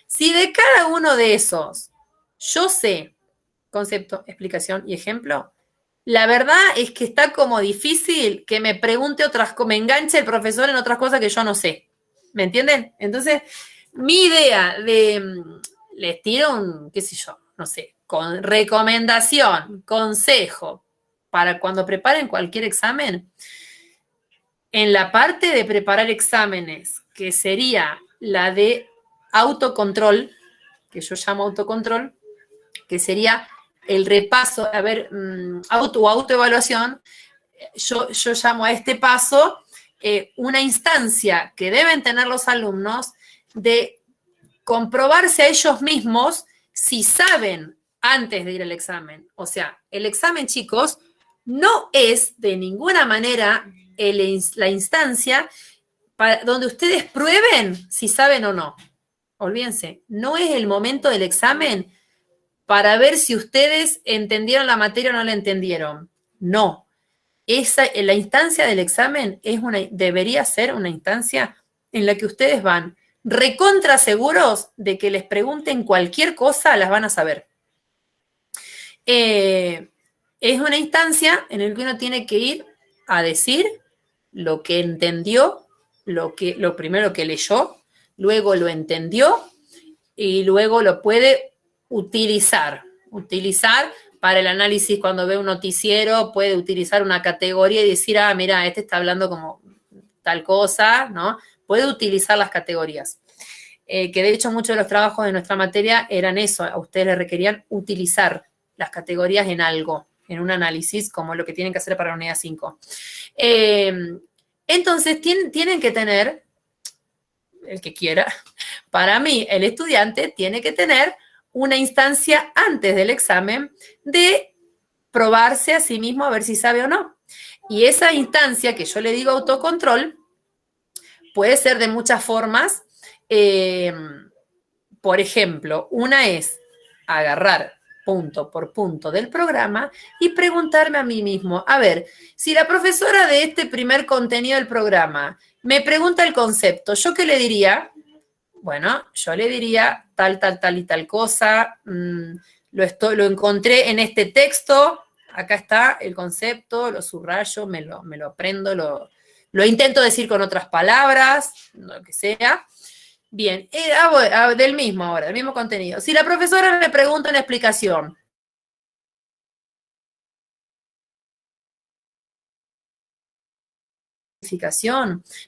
Si de cada uno de esos yo sé concepto, explicación y ejemplo, la verdad es que está como difícil que me pregunte me enganche el profesor en otras cosas que yo no sé. ¿Me entienden? Entonces, mi idea les tiro un, qué sé yo, no sé, con recomendación, consejo, para cuando preparen cualquier examen, en la parte de preparar exámenes, que sería la de autocontrol, que yo llamo autocontrol, que sería el repaso, a ver, autoevaluación, yo llamo a este paso una instancia que deben tener los alumnos de comprobarse a ellos mismos si saben antes de ir al examen. O sea, el examen, chicos, no es de ninguna manera la instancia donde ustedes prueben si saben o no. Olvídense, no es el momento del examen para ver si ustedes entendieron la materia o no la entendieron. No. La instancia del examen debería ser una instancia en la que ustedes van recontra seguros de que les pregunten cualquier cosa, las van a saber. Es una instancia en la que uno tiene que ir a decir lo que entendió, lo primero que leyó, luego lo entendió y luego lo puede utilizar para el análisis. Cuando ve un noticiero puede utilizar una categoría y decir, mira, este está hablando como tal cosa, ¿no? Puede utilizar las categorías. Que de hecho muchos de los trabajos de nuestra materia eran eso, a ustedes les requerían utilizar las categorías en algo, en un análisis, como lo que tienen que hacer para la unidad 5. Entonces, tienen que tener, el que quiera, para mí, el estudiante tiene que tener una instancia antes del examen de probarse a sí mismo a ver si sabe o no. Y esa instancia, que yo le digo autocontrol, puede ser de muchas formas. Por ejemplo, una es agarrar punto por punto del programa y preguntarme a mí mismo, a ver, si la profesora de este primer contenido del programa me pregunta el concepto, ¿yo qué le diría? Bueno, yo le diría tal y tal cosa, lo encontré en este texto, acá está el concepto, lo subrayo, me lo aprendo, lo intento decir con otras palabras, lo que sea. Bien, del mismo contenido. Si la profesora me pregunta una explicación,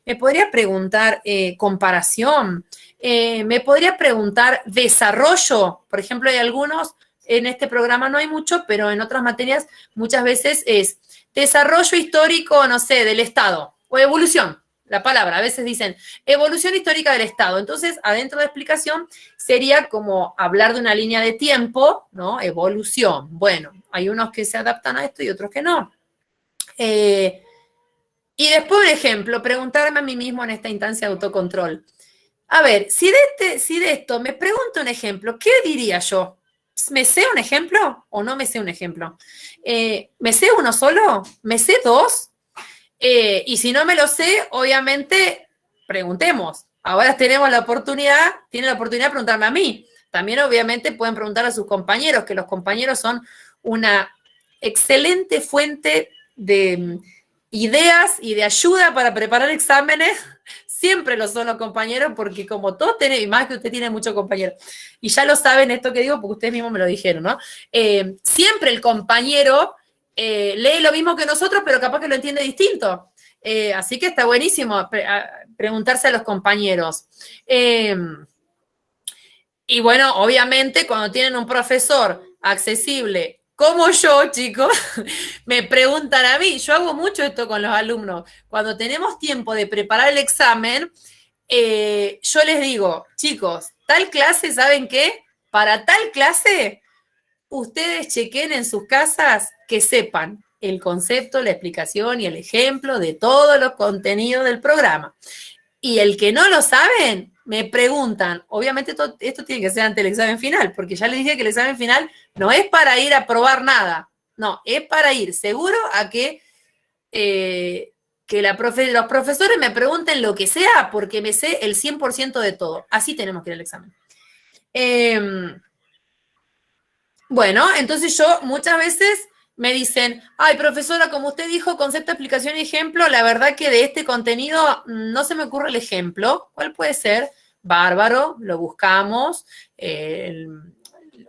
me podría preguntar comparación, me podría preguntar desarrollo. Por ejemplo, hay algunos, en este programa no hay mucho, pero en otras materias muchas veces es desarrollo histórico, no sé, del Estado, o evolución. La palabra, a veces dicen evolución histórica del Estado. Entonces, adentro de explicación sería como hablar de una línea de tiempo, ¿no? Evolución. Bueno, hay unos que se adaptan a esto y otros que no. Y después, por ejemplo, preguntarme a mí mismo en esta instancia de autocontrol. A ver, si de esto me pregunto un ejemplo, ¿qué diría yo? ¿Me sé un ejemplo o no me sé un ejemplo? ¿Me sé uno solo? ¿Me sé dos? Y si no me lo sé, obviamente, preguntemos. Ahora tienen la oportunidad de preguntarme a mí. También, obviamente, pueden preguntar a sus compañeros, que los compañeros son una excelente fuente de ideas y de ayuda para preparar exámenes. Siempre lo son los compañeros, porque como todos tienen, y más que usted tiene muchos compañeros, y ya lo saben esto que digo, porque ustedes mismos me lo dijeron, ¿no? Siempre el compañero lee lo mismo que nosotros, pero capaz que lo entiende distinto. Así que está buenísimo preguntarse a los compañeros. Y bueno, obviamente, cuando tienen un profesor accesible como yo, chicos, me preguntan a mí. Yo hago mucho esto con los alumnos. Cuando tenemos tiempo de preparar el examen, yo les digo, chicos, tal clase, ¿saben qué? Para tal clase, ustedes chequen en sus casas que sepan el concepto, la explicación y el ejemplo de todos los contenidos del programa. Y el que no lo saben, me preguntan. Obviamente esto tiene que ser ante el examen final, porque ya les dije que el examen final no es para ir a probar nada. No, es para ir seguro a que los profesores me pregunten lo que sea, porque me sé el 100% de todo. Así tenemos que ir al examen. Bueno, entonces yo muchas veces me dicen, ay, profesora, como usted dijo, concepto, explicación y ejemplo, la verdad que de este contenido no se me ocurre el ejemplo. ¿Cuál puede ser? Bárbaro, lo buscamos,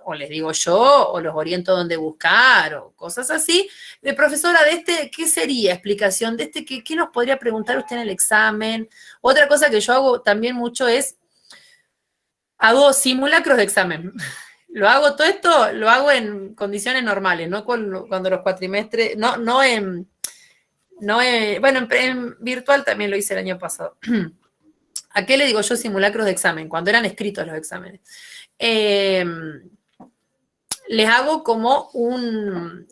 o les digo yo, o los oriento donde buscar, o cosas así. De profesora, de este, ¿qué sería explicación? De este, ¿qué nos podría preguntar usted en el examen? Otra cosa que yo hago también mucho es, hago simulacros de examen. Lo hago todo esto, lo hago en condiciones normales, no cuando los cuatrimestres, bueno, en virtual también lo hice el año pasado. ¿A qué le digo yo simulacros de examen? Cuando eran escritos los exámenes. Les hago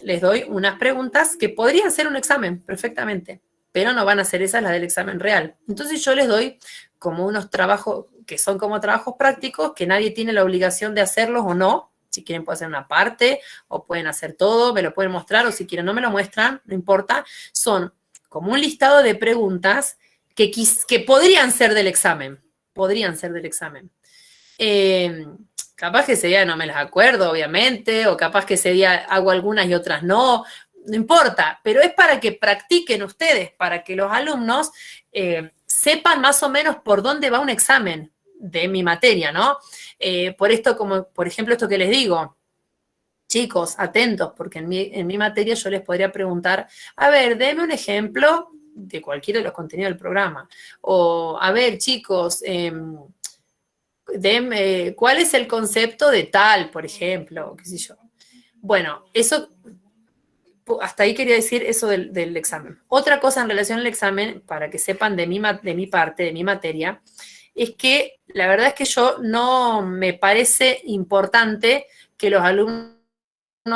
les doy unas preguntas que podrían ser un examen perfectamente, pero no van a ser esas las del examen real. Entonces yo les doy como unos trabajos que son como trabajos prácticos, que nadie tiene la obligación de hacerlos o no. Si quieren pueden hacer una parte o pueden hacer todo, me lo pueden mostrar, o si quieren no me lo muestran, no importa. Son como un listado de preguntas que podrían ser del examen. Podrían ser del examen. Capaz que ese día no me las acuerdo, obviamente, o capaz que ese día hago algunas y otras no importa, pero es para que practiquen ustedes, para que los alumnos sepan más o menos por dónde va un examen de mi materia, ¿no? Por esto, como por ejemplo esto que les digo, chicos, atentos, porque en mi materia yo les podría preguntar, a ver, denme un ejemplo de cualquiera de los contenidos del programa, o a ver, chicos, ¿cuál es el concepto de tal, por ejemplo? ¿Qué sé yo? Bueno, eso, hasta ahí quería decir eso del examen. Otra cosa en relación al examen, para que sepan de mi parte, de mi materia, es que la verdad es que yo no me parece importante que los alumnos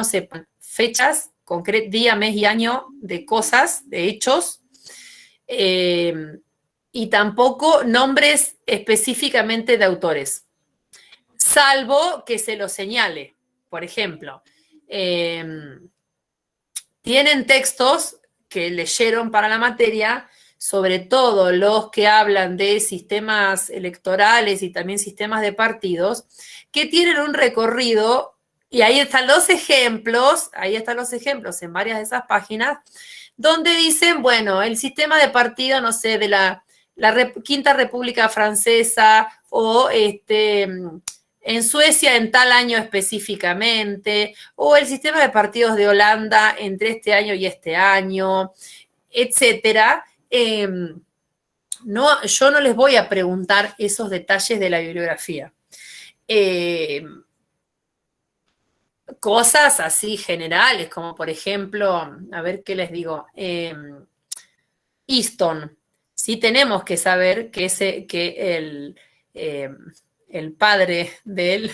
sepan fechas, día, mes y año de cosas, de hechos, y tampoco nombres específicamente de autores, salvo que se los señale. Por ejemplo, tienen textos que leyeron para la materia, sobre todo los que hablan de sistemas electorales y también sistemas de partidos, que tienen un recorrido, y ahí están los ejemplos en varias de esas páginas, donde dicen, bueno, el sistema de partido, no sé, de la Quinta República Francesa, o en Suecia en tal año específicamente, o el sistema de partidos de Holanda entre este año y este año, etcétera. Yo no les voy a preguntar esos detalles de la bibliografía. Cosas así generales, como por ejemplo, a ver qué les digo, Easton. Sí tenemos que saber que el padre del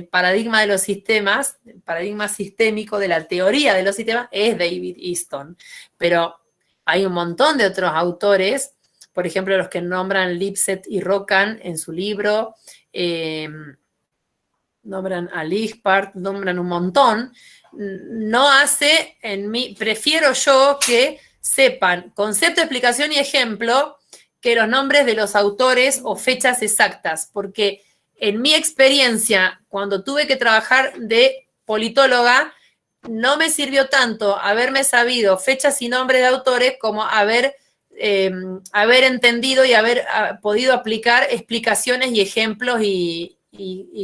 paradigma de los sistemas, el paradigma sistémico de la teoría de los sistemas, es David Easton. Pero hay un montón de otros autores, por ejemplo, los que nombran Lipset y Roccan en su libro, nombran a Lispart, nombran un montón. No hace, prefiero yo que sepan concepto, explicación y ejemplo que los nombres de los autores o fechas exactas, porque en mi experiencia, cuando tuve que trabajar de politóloga, no me sirvió tanto haberme sabido fechas y nombres de autores como haber entendido y haber podido aplicar explicaciones y ejemplos y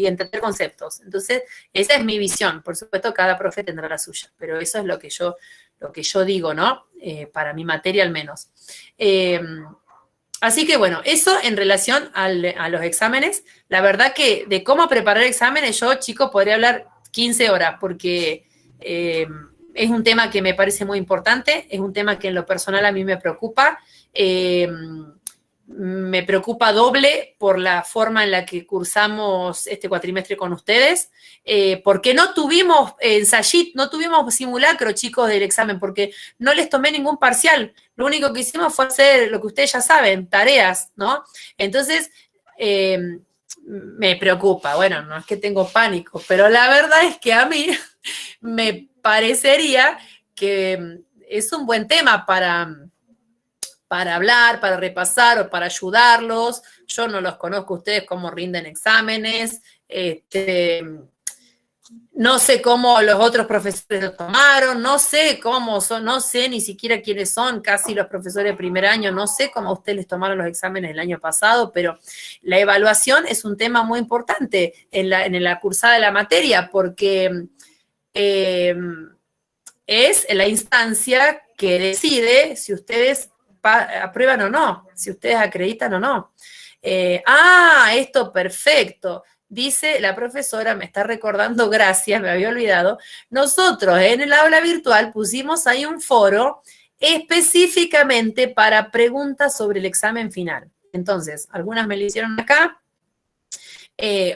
entender conceptos. Entonces, esa es mi visión. Por supuesto, cada profe tendrá la suya, pero eso es lo que yo digo, ¿no? Para mi materia al menos. Así que bueno, eso en relación a los exámenes. La verdad que de cómo preparar exámenes, yo, chicos, podría hablar 15 horas, porque es un tema que me parece muy importante, es un tema que en lo personal a mí me preocupa. Me preocupa doble por la forma en la que cursamos este cuatrimestre con ustedes, porque no tuvimos no tuvimos simulacro, chicos, del examen, porque no les tomé ningún parcial. Lo único que hicimos fue hacer lo que ustedes ya saben, tareas, ¿no? Entonces, me preocupa. Bueno, no es que tengo pánico, pero la verdad es que a mí me parecería que es un buen tema para hablar, para repasar o para ayudarlos. Yo no los conozco a ustedes cómo rinden exámenes. No sé cómo los otros profesores lo tomaron, no sé cómo son, no sé ni siquiera quiénes son, casi los profesores de primer año, no sé cómo a ustedes les tomaron los exámenes el año pasado, pero la evaluación es un tema muy importante en la cursada de la materia, porque es la instancia que decide si ustedes aprueban o no, si ustedes acreditan o no. Esto perfecto. Dice la profesora, me está recordando, gracias, me había olvidado. Nosotros en el aula virtual pusimos ahí un foro específicamente para preguntas sobre el examen final. Entonces, algunas me lo hicieron acá,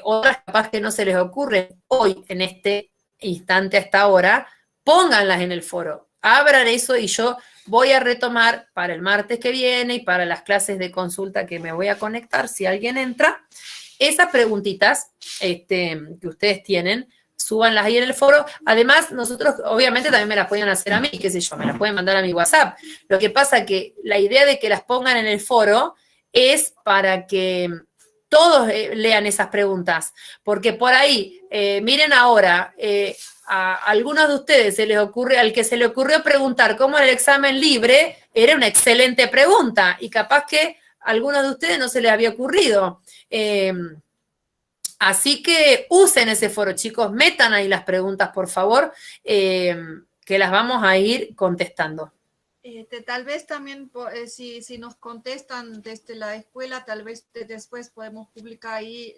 otras capaz que no se les ocurre hoy, en este instante, hasta ahora, pónganlas en el foro, abran eso y yo voy a retomar para el martes que viene y para las clases de consulta que me voy a conectar, si alguien entra, esas preguntitas que ustedes tienen, súbanlas ahí en el foro. Además, nosotros, obviamente, también me las pueden hacer a mí, qué sé yo, me las pueden mandar a mi WhatsApp. Lo que pasa que la idea de que las pongan en el foro es para que todos lean esas preguntas, porque por ahí, miren ahora, a algunos de ustedes al que se le ocurrió preguntar cómo era el examen libre, era una excelente pregunta, y capaz que a algunos de ustedes no se les había ocurrido. Así que usen ese foro, chicos, metan ahí las preguntas, por favor, que las vamos a ir contestando.
Tal vez también, si nos contestan desde la escuela, tal vez después podemos publicar ahí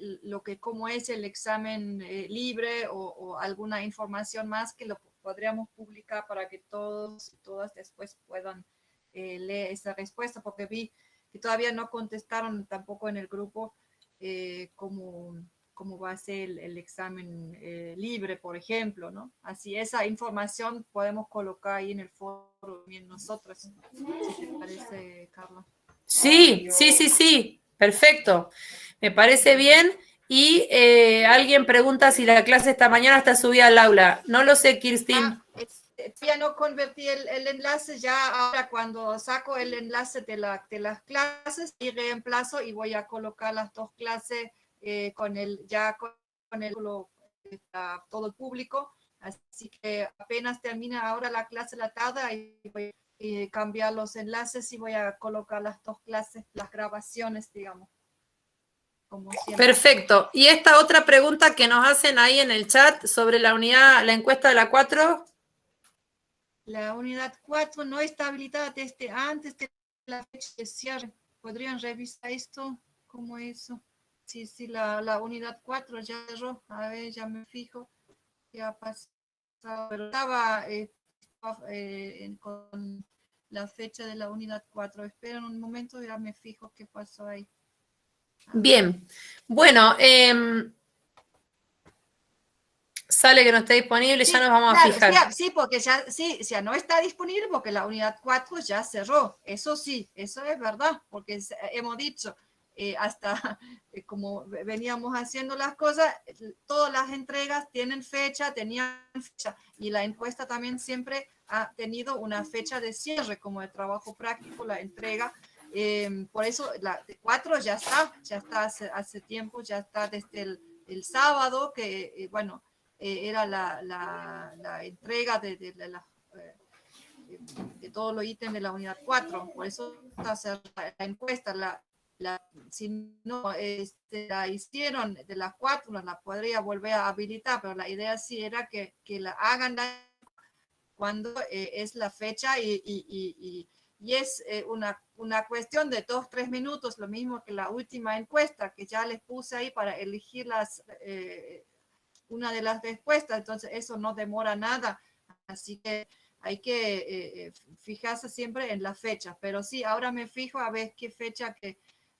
cómo es el examen libre o alguna información más que lo podríamos publicar para que todos y todas después puedan leer esa respuesta, porque vi que todavía no contestaron tampoco en el grupo cómo va a ser el examen libre, por ejemplo, ¿no? Así esa información podemos colocar ahí en el foro bien nosotros, si te parece, Carla.
Sí, perfecto. Me parece bien. Y alguien pregunta si la clase esta mañana está subida al aula. No lo sé, Kirstin.
Ya no convertí el enlace, ya ahora cuando saco el enlace de las clases y reemplazo y voy a colocar las dos clases con el todo el público, así que apenas termina ahora la clase de la tarde y voy a cambiar los enlaces y voy a colocar las dos clases, las grabaciones, digamos. Como siempre.
Perfecto. Y esta otra pregunta que nos hacen ahí en el chat sobre la encuesta de la 4.
La unidad 4 no está habilitada desde antes de la fecha de cierre. ¿Podrían revisar esto? ¿Cómo eso? Sí, la unidad 4 ya cerró. A ver, ya me fijo. Ya ha pasado. Pero estaba con la fecha de la unidad 4. Esperen un momento, ya me fijo qué pasó ahí.
Bien. Bueno, sale que no está disponible, sí, ya nos vamos a fijar.
Sí, porque ya no está disponible porque la unidad 4 ya cerró. Eso sí, eso es verdad, porque hemos dicho, hasta como veníamos haciendo las cosas, todas las entregas tenían fecha, y la encuesta también siempre ha tenido una fecha de cierre, como de trabajo práctico, la entrega. Por eso la de 4 ya está hace tiempo, ya está desde el sábado, que bueno, era la entrega de todos los ítems de la unidad 4. Por eso hacer la encuesta, si no la hicieron de las 4, la podría volver a habilitar, pero la idea sí era que la hagan cuando es la fecha y es una cuestión de 2-3 minutos, lo mismo que la última encuesta que ya les puse ahí para elegir una de las respuestas, entonces eso no demora nada, así que hay que fijarse siempre en la fecha, pero sí, ahora me fijo a ver qué fecha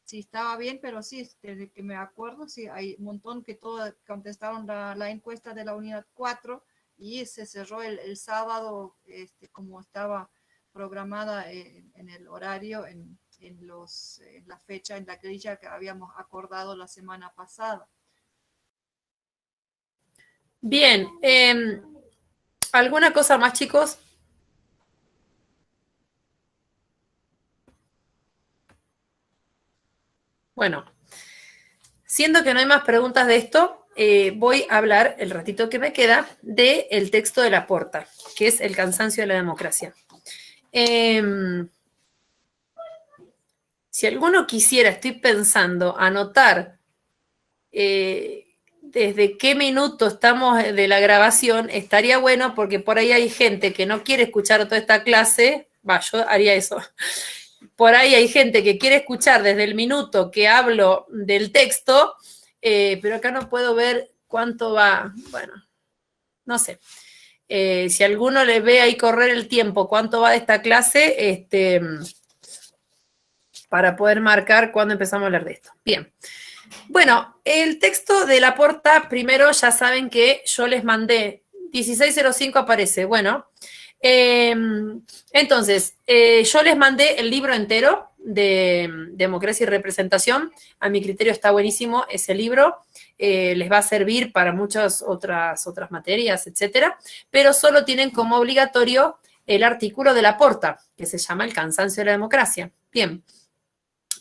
si estaba bien, pero sí, desde que me acuerdo, sí, hay un montón que todos contestaron la encuesta de la unidad 4 y se cerró el sábado como estaba programada en el horario, en la fecha, en la grilla que habíamos acordado la semana pasada.
Bien, ¿alguna cosa más, chicos? Bueno, siendo que no hay más preguntas de esto, voy a hablar, el ratito que me queda, del texto de Laporta, que es El cansancio de la democracia. Si alguno quisiera, estoy pensando, anotar desde qué minuto estamos de la grabación, estaría bueno porque por ahí hay gente que no quiere escuchar toda esta clase, yo haría eso. Por ahí hay gente que quiere escuchar desde el minuto que hablo del texto, pero acá no puedo ver cuánto va, bueno, no sé. Si alguno le ve ahí correr el tiempo, cuánto va de esta clase, para poder marcar cuándo empezamos a hablar de esto. Bien. Bueno, el texto de Laporta, primero ya saben que yo les mandé, 1605 aparece, bueno. Entonces, yo les mandé el libro entero de Democracia y Representación. A mi criterio está buenísimo ese libro. Les va a servir para muchas otras materias, etcétera. Pero solo tienen como obligatorio el artículo de Laporta, que se llama El cansancio de la democracia. Bien.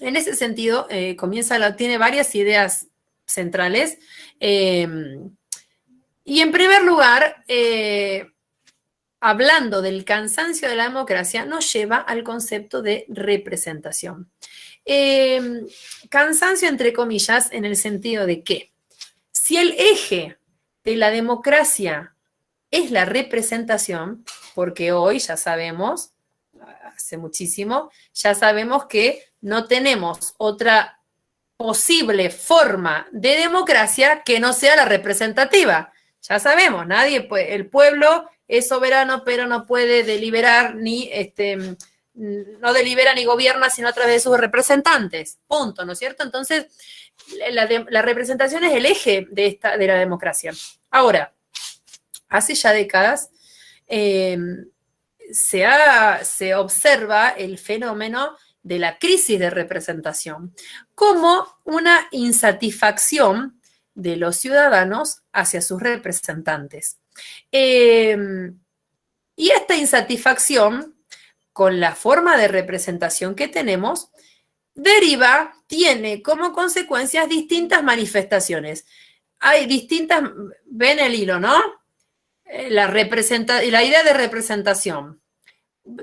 En ese sentido, tiene varias ideas centrales. Y en primer lugar, hablando del cansancio de la democracia, nos lleva al concepto de representación. Cansancio entre comillas en el sentido de que si el eje de la democracia es la representación, porque hoy ya sabemos, hace muchísimo, ya sabemos que no tenemos otra posible forma de democracia que no sea la representativa. Ya sabemos, el pueblo es soberano, pero no puede deliberar no delibera ni gobierna sino a través de sus representantes. Punto, ¿no es cierto? Entonces, la representación es el eje de la democracia. Ahora, hace ya décadas se observa el fenómeno de la crisis de representación como una insatisfacción de los ciudadanos hacia sus representantes. Y esta insatisfacción, con la forma de representación que tenemos, tiene como consecuencias distintas manifestaciones. Hay distintas, ven el hilo, ¿no? La idea de representación.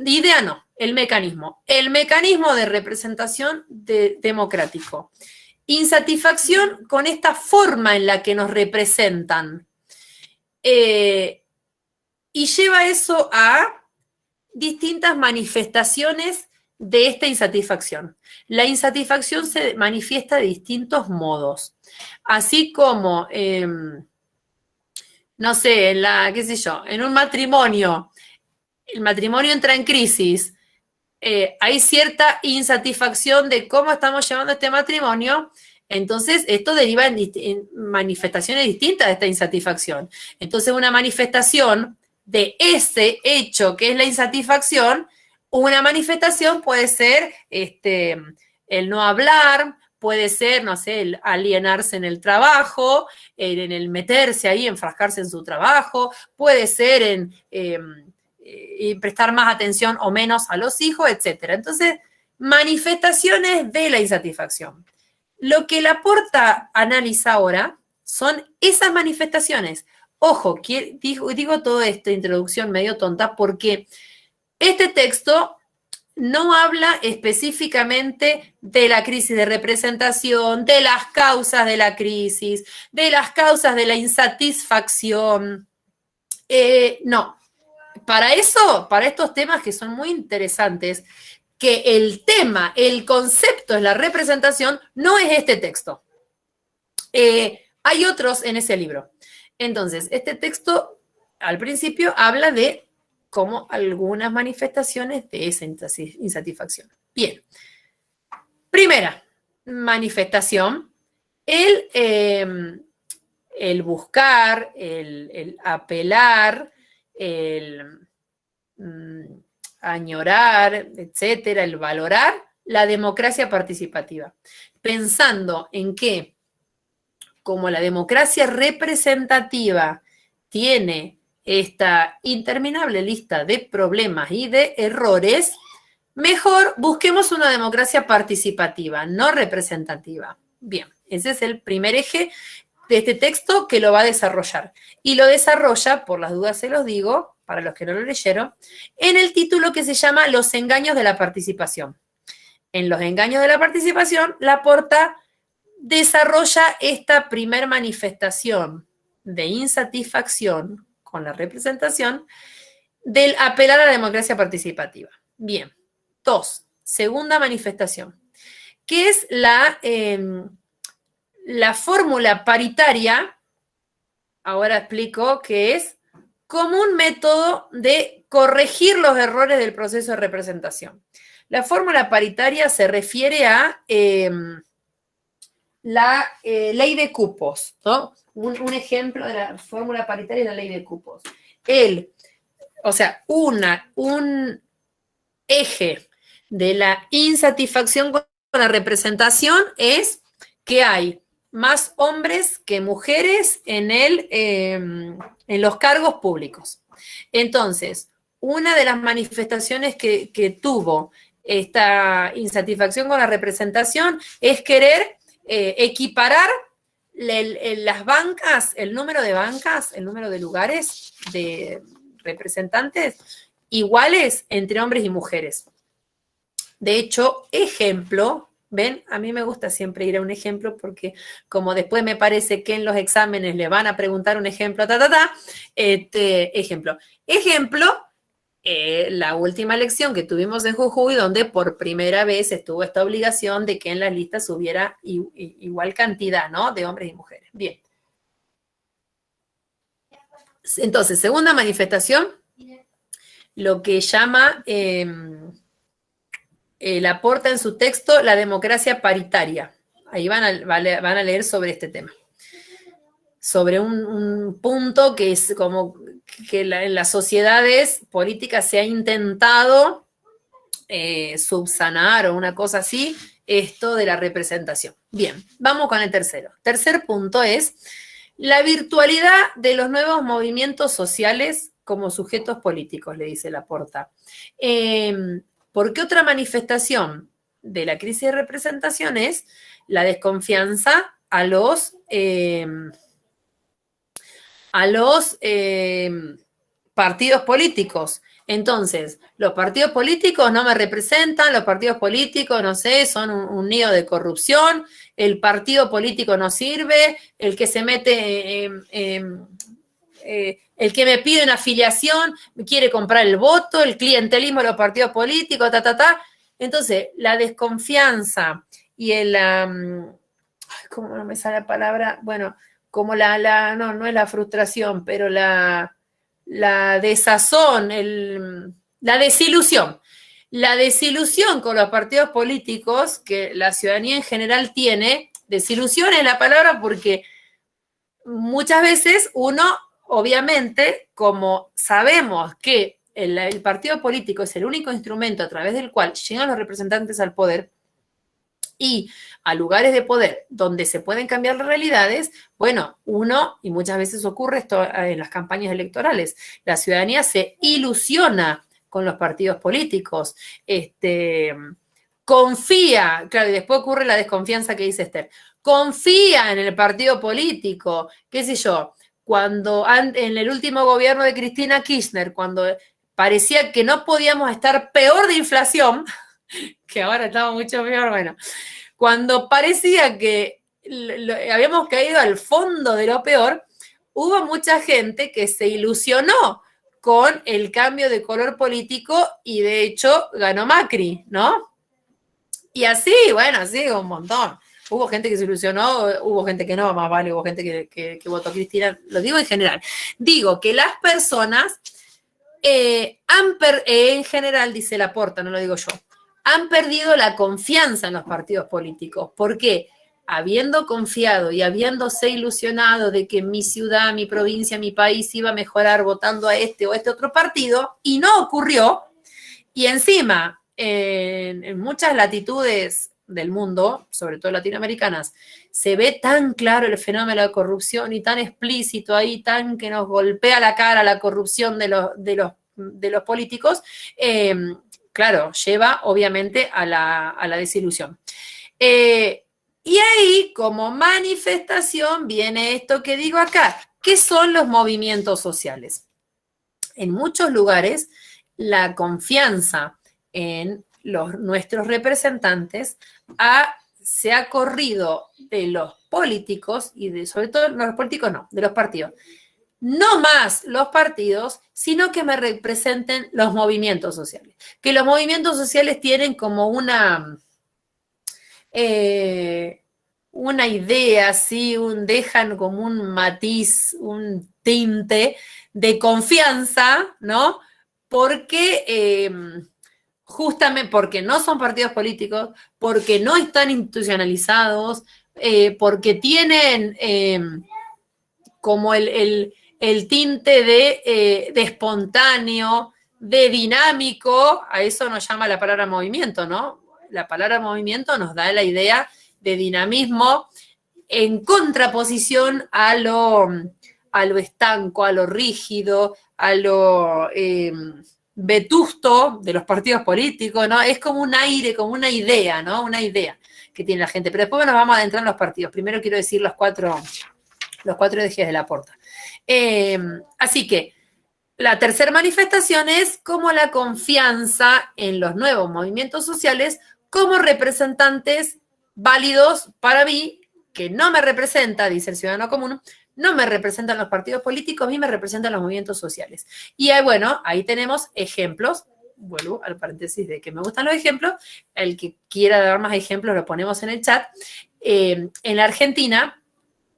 Idea no, el mecanismo. El mecanismo de representación democrático. Insatisfacción con esta forma en la que nos representan. Y lleva eso a distintas manifestaciones de esta insatisfacción. La insatisfacción se manifiesta de distintos modos. Así como, no sé, en un matrimonio, el matrimonio entra en crisis, hay cierta insatisfacción de cómo estamos llevando este matrimonio, entonces esto deriva en manifestaciones distintas de esta insatisfacción. Entonces una manifestación de ese hecho que es la insatisfacción, una manifestación puede ser el no hablar, puede ser, no sé, el alienarse en el trabajo, en el meterse ahí, enfrascarse en su trabajo, puede ser en prestar más atención o menos a los hijos, etc. Entonces, manifestaciones de la insatisfacción. Lo que Laporta analiza ahora son esas manifestaciones. Ojo, digo toda esta introducción medio tonta porque este texto no habla específicamente de la crisis de representación, de las causas de la crisis, de las causas de la insatisfacción. No. Para estos temas que son muy interesantes, que el concepto es la representación, no es este texto. Hay otros en ese libro. Entonces, este texto al principio habla de como algunas manifestaciones de esa insatisfacción. Bien. Primera manifestación, el buscar, el apelar, el añorar, etcétera, el valorar la democracia participativa, pensando en que como la democracia representativa tiene esta interminable lista de problemas y de errores, mejor busquemos una democracia participativa, no representativa. Bien, ese es el primer eje de este texto que lo va a desarrollar. Y lo desarrolla, por las dudas se los digo, para los que no lo leyeron, en el título que se llama Los engaños de la participación. En Los engaños de la participación, Laporta desarrolla esta primer manifestación de insatisfacción con la representación del apelar a la democracia participativa. Bien. 2. Segunda manifestación, que es la fórmula paritaria, ahora explico qué es, como un método de corregir los errores del proceso de representación. La fórmula paritaria se refiere a la ley de cupos, ¿no? Un ejemplo de la fórmula paritaria es la ley de cupos. Un eje de la insatisfacción con la representación es que hay más hombres que mujeres en los cargos públicos. Entonces, una de las manifestaciones que tuvo esta insatisfacción con la representación es querer equiparar las bancas, el número de bancas, el número de lugares de representantes iguales entre hombres y mujeres. De hecho, ejemplo, ¿ven? A mí me gusta siempre ir a un ejemplo porque como después me parece que en los exámenes le van a preguntar un ejemplo, ejemplo. Ejemplo, la última elección que tuvimos en Jujuy, donde por primera vez estuvo esta obligación de que en las listas hubiera igual cantidad, ¿no? De hombres y mujeres. Bien. Entonces, segunda manifestación, lo que llama Laporta en su texto la democracia paritaria. Ahí van a leer sobre este tema. Sobre un punto que es como que en las sociedades políticas se ha intentado subsanar o una cosa así, esto de la representación. Bien, vamos con el tercero. Tercer punto es la virtualidad de los nuevos movimientos sociales como sujetos políticos, le dice Laporta. Porque otra manifestación de la crisis de representación es la desconfianza a los partidos políticos. Entonces, los partidos políticos no me representan, los partidos políticos, no sé, son un nido de corrupción, el partido político no sirve, el que se mete, el que me pide una afiliación quiere comprar el voto, el clientelismo de los partidos políticos, Entonces, la desconfianza y ¿cómo no me sale la palabra? Bueno, como no es la frustración, pero la desazón, la desilusión. La desilusión con los partidos políticos que la ciudadanía en general tiene, desilusión es la palabra porque muchas veces uno, obviamente, como sabemos que el partido político es el único instrumento a través del cual llegan los representantes al poder, y a lugares de poder donde se pueden cambiar las realidades, bueno, y muchas veces ocurre esto en las campañas electorales, la ciudadanía se ilusiona con los partidos políticos, confía, claro, y después ocurre la desconfianza que dice Esther, confía en el partido político, qué sé yo, cuando en el último gobierno de Cristina Kirchner, cuando parecía que no podíamos estar peor de inflación, que ahora estamos mucho peor, bueno, cuando parecía que habíamos caído al fondo de lo peor, hubo mucha gente que se ilusionó con el cambio de color político y de hecho ganó Macri, ¿no? Y así, bueno, así un montón. Hubo gente que se ilusionó, hubo gente que no, más vale, hubo gente que votó a Cristina, lo digo en general. Digo que las personas en general, dice Laporta, no lo digo yo, han perdido la confianza en los partidos políticos. ¿Por qué? Habiendo confiado y habiéndose ilusionado de que mi ciudad, mi provincia, mi país iba a mejorar votando a este o este otro partido, y no ocurrió, y encima, en muchas latitudes del mundo, sobre todo latinoamericanas, se ve tan claro el fenómeno de la corrupción y tan explícito ahí, tan que nos golpea la cara la corrupción de los políticos, claro, lleva obviamente a la desilusión. Y ahí, como manifestación, viene esto que digo acá. ¿Qué son los movimientos sociales? En muchos lugares, la confianza en nuestros representantes se ha corrido de los políticos y sobre todo, no, los políticos no, de los partidos. No más los partidos, sino que me representen los movimientos sociales. Que los movimientos sociales tienen como una idea, ¿sí? Dejan como un matiz, un tinte de confianza, ¿no? Porque justamente porque no son partidos políticos, porque no están institucionalizados, porque tienen como el tinte de espontáneo, de dinámico, a eso nos llama la palabra movimiento, ¿no? La palabra movimiento nos da la idea de dinamismo en contraposición a lo estanco, a lo rígido, a lo vetusto de los partidos políticos, ¿no? Es como un aire, como una idea, ¿no? Una idea que tiene la gente. Pero después nos vamos a adentrar en los partidos. Primero quiero decir los cuatro ejes de Laporta. Así que la tercera manifestación es como la confianza en los nuevos movimientos sociales como representantes válidos para mí, que no me representa, dice el ciudadano común, no me representan los partidos políticos, a mí me representan los movimientos sociales. Y bueno, ahí tenemos ejemplos. Vuelvo al paréntesis de que me gustan los ejemplos. El que quiera dar más ejemplos lo ponemos en el chat. En la Argentina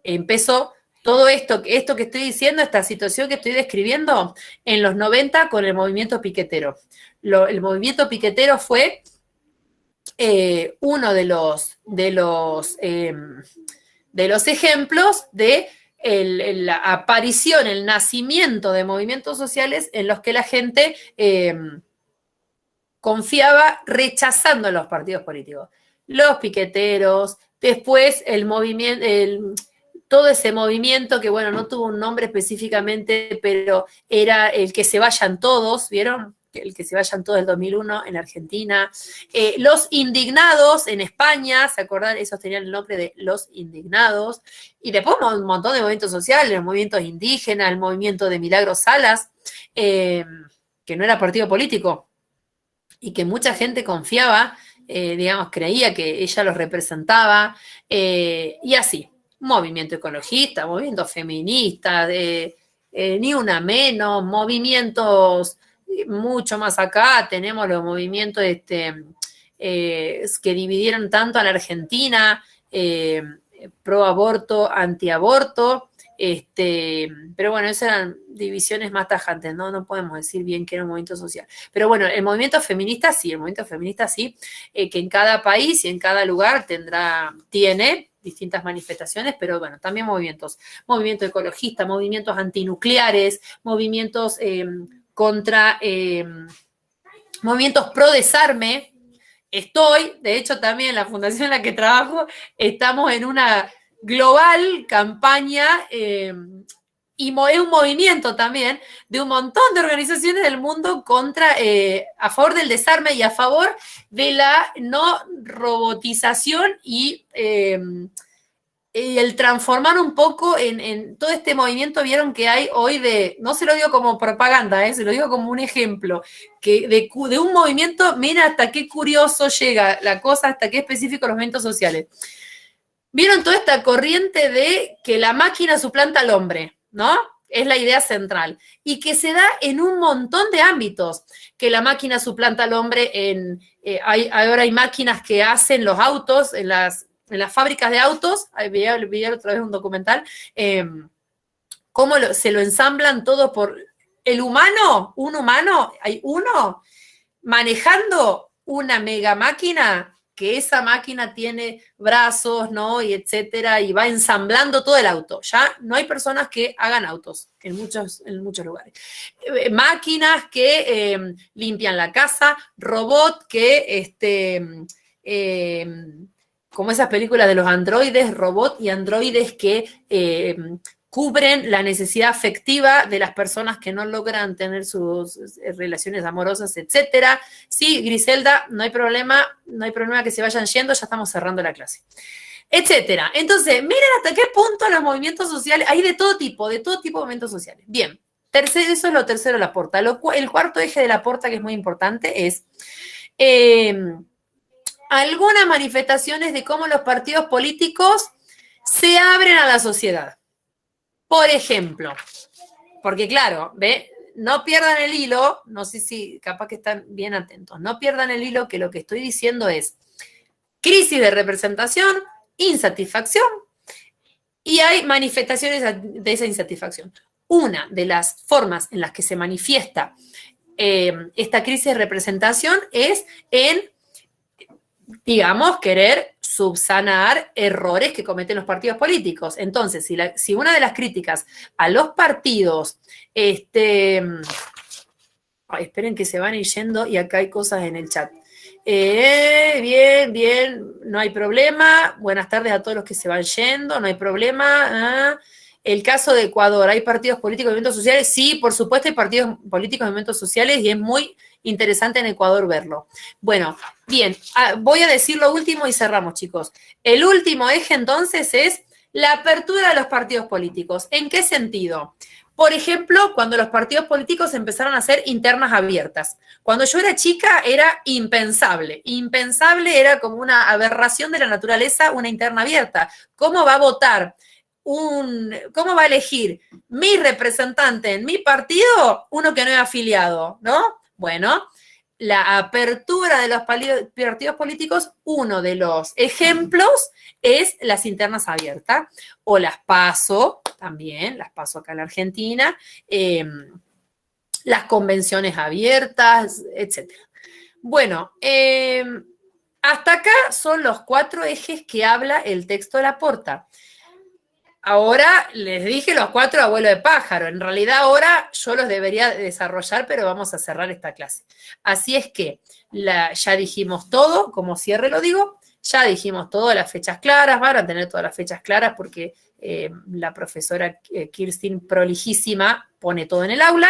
empezó todo esto que estoy diciendo, esta situación que estoy describiendo, en los 90 con el movimiento piquetero. El movimiento piquetero fue uno de los ejemplos de la aparición, el nacimiento de movimientos sociales en los que la gente confiaba rechazando a los partidos políticos. Los piqueteros, después todo ese movimiento que, bueno, no tuvo un nombre específicamente, pero era el que se vayan todos, ¿vieron? El que se vayan todos del 2001 en Argentina. Los indignados en España, ¿se acuerdan? Esos tenían el nombre de los indignados. Y después un montón de movimientos sociales, los movimientos indígenas, el movimiento de Milagros Salas, que no era partido político y que mucha gente confiaba, digamos, creía que ella los representaba, y así. Movimiento ecologista, movimiento feminista, ni una menos, movimientos mucho más acá, tenemos los movimientos que dividieron tanto a la Argentina, pro aborto, antiaborto, pero bueno, esas eran divisiones más tajantes, ¿no? No podemos decir bien que era un movimiento social. Pero bueno, el movimiento feminista sí, que en cada país y en cada lugar tiene distintas manifestaciones, pero bueno, también movimiento ecologista, movimientos antinucleares, movimientos movimientos pro desarme. De hecho, también en la fundación en la que trabajo, estamos en una global campaña y es un movimiento también de un montón de organizaciones del mundo a favor del desarme y a favor de la no robotización y el transformar un poco en todo este movimiento. Vieron que hay hoy no se lo digo como propaganda, se lo digo como un ejemplo, que de un movimiento, mira hasta qué curioso llega la cosa, hasta qué específico los movimientos sociales. Vieron toda esta corriente de que la máquina suplanta al hombre, ¿no? Es la idea central. Y que se da en un montón de ámbitos, que la máquina suplanta al hombre ahora hay máquinas que hacen los autos en las fábricas de autos. Vi otra vez un documental, cómo se lo ensamblan todo por el humano, hay uno manejando una mega máquina, que esa máquina tiene brazos, ¿no? Y etcétera, y va ensamblando todo el auto. Ya no hay personas que hagan autos en muchos lugares. Máquinas que limpian la casa, robot que como esas películas de los androides, robot y androides que cubren la necesidad afectiva de las personas que no logran tener sus relaciones amorosas, etcétera. Sí, Griselda, no hay problema que se vayan yendo, ya estamos cerrando la clase. etcétera. Entonces, miren hasta qué punto los movimientos sociales, hay de todo tipo de movimientos sociales. Bien, eso es lo tercero de la Porta. El cuarto eje de la Porta, que es muy importante, es algunas manifestaciones de cómo los partidos políticos se abren a la sociedad. Por ejemplo, porque claro, ¿ve? No pierdan el hilo, no sé si capaz que están bien atentos, no pierdan el hilo, que lo que estoy diciendo es crisis de representación, insatisfacción, y hay manifestaciones de esa insatisfacción. Una de las formas en las que se manifiesta esta crisis de representación es en, digamos, querer subsanar errores que cometen los partidos políticos. Entonces, si una de las críticas a los partidos, esperen que se van yendo y acá hay cosas en el chat. Bien, no hay problema. Buenas tardes a todos los que se van yendo, no hay problema. El caso de Ecuador, ¿hay partidos políticos y movimientos sociales? Sí, por supuesto hay partidos políticos y movimientos sociales y es muy interesante en Ecuador verlo. Bueno, bien, voy a decir lo último y cerramos, chicos. El último eje, entonces, es la apertura de los partidos políticos. ¿En qué sentido? Por ejemplo, cuando los partidos políticos empezaron a hacer internas abiertas. Cuando yo era chica era impensable. Impensable, era como una aberración de la naturaleza una interna abierta. ¿Cómo va a votar? ¿Cómo va a elegir mi representante en mi partido uno que no es afiliado? ¿No? Bueno, la apertura de los partidos políticos, uno de los ejemplos es las internas abiertas, o las PASO, también, las PASO acá en la Argentina, las convenciones abiertas, etc. Bueno, hasta acá son los 4 ejes que habla el texto de la Porta. Ahora les dije los 4 a vuelo de pájaro. En realidad ahora yo los debería desarrollar, pero vamos a cerrar esta clase. Así es que ya dijimos todo, como cierre lo digo, ya dijimos todas las fechas claras, van a tener todas las fechas claras porque la profesora Kirstin, prolijísima, pone todo en el aula.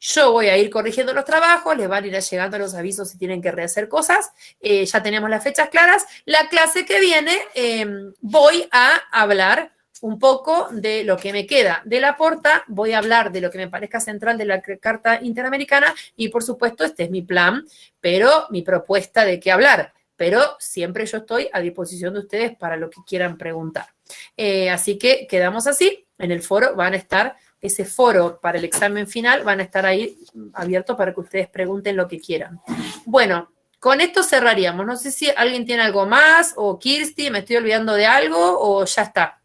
Yo voy a ir corrigiendo los trabajos, les van a ir llegando los avisos si tienen que rehacer cosas. Ya tenemos las fechas claras. La clase que viene voy a hablar un poco de lo que me queda de la Porta, voy a hablar de lo que me parezca central de la Carta Interamericana y, por supuesto, este es mi plan, pero mi propuesta de qué hablar. Pero siempre yo estoy a disposición de ustedes para lo que quieran preguntar. Así que quedamos así. En el foro van a estar... Ese foro para el examen final van a estar ahí abiertos para que ustedes pregunten lo que quieran. Bueno, con esto cerraríamos. No sé si alguien tiene algo más o Kirsty, me estoy olvidando de algo o ya está.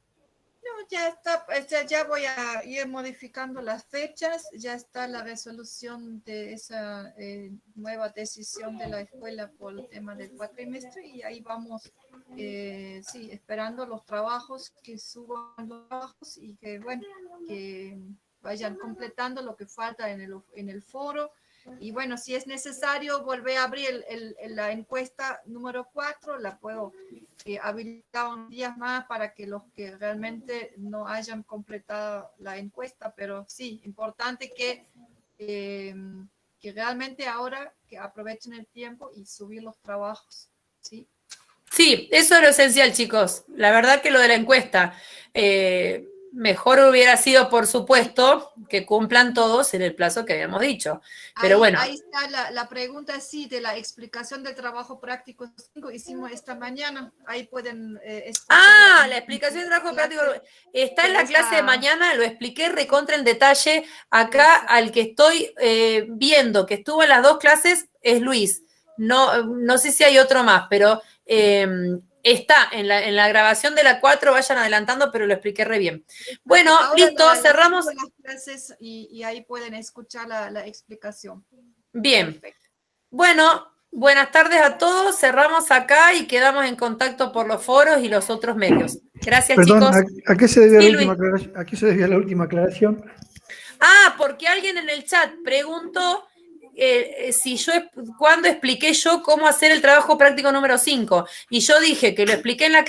No, ya está, ya voy a ir modificando las fechas, ya está la resolución de esa nueva decisión de la escuela por el tema del cuatrimestre y ahí vamos, sí, esperando los trabajos, que suban los trabajos y que, bueno, que vayan completando lo que falta en el foro. Y bueno, si es necesario volver a abrir la encuesta número 4, la puedo habilitar unos días más para que los que realmente no hayan completado la encuesta, pero sí, importante que realmente ahora que aprovechen el tiempo y subir los trabajos, ¿sí?
Sí, eso es lo esencial, chicos. La verdad que lo de la encuesta, mejor hubiera sido, por supuesto, que cumplan todos en el plazo que habíamos dicho. Pero
ahí,
bueno.
Ahí está la pregunta, sí, de la explicación del trabajo práctico 5, hicimos esta mañana. Ahí pueden
la explicación del trabajo práctico está en la clase de mañana, lo expliqué recontra en detalle. Acá al que estoy viendo que estuvo en las 2 clases es Luis. No sé si hay otro más, pero está en la grabación de la 4, vayan adelantando, pero lo expliqué re bien. Bueno, ahora listo, cerramos.
Las clases y ahí pueden escuchar la explicación.
Bien.
Perfecto.
Bueno, buenas tardes a todos, cerramos acá y quedamos en contacto por los foros y los otros medios. Gracias,
perdón,
chicos.
¿A qué se debía
Sí,
la última aclaración? ¿A qué se debía la última aclaración?
Porque alguien en el chat preguntó cuándo expliqué yo cómo hacer el trabajo práctico número 5. Y yo dije que lo expliqué en la clase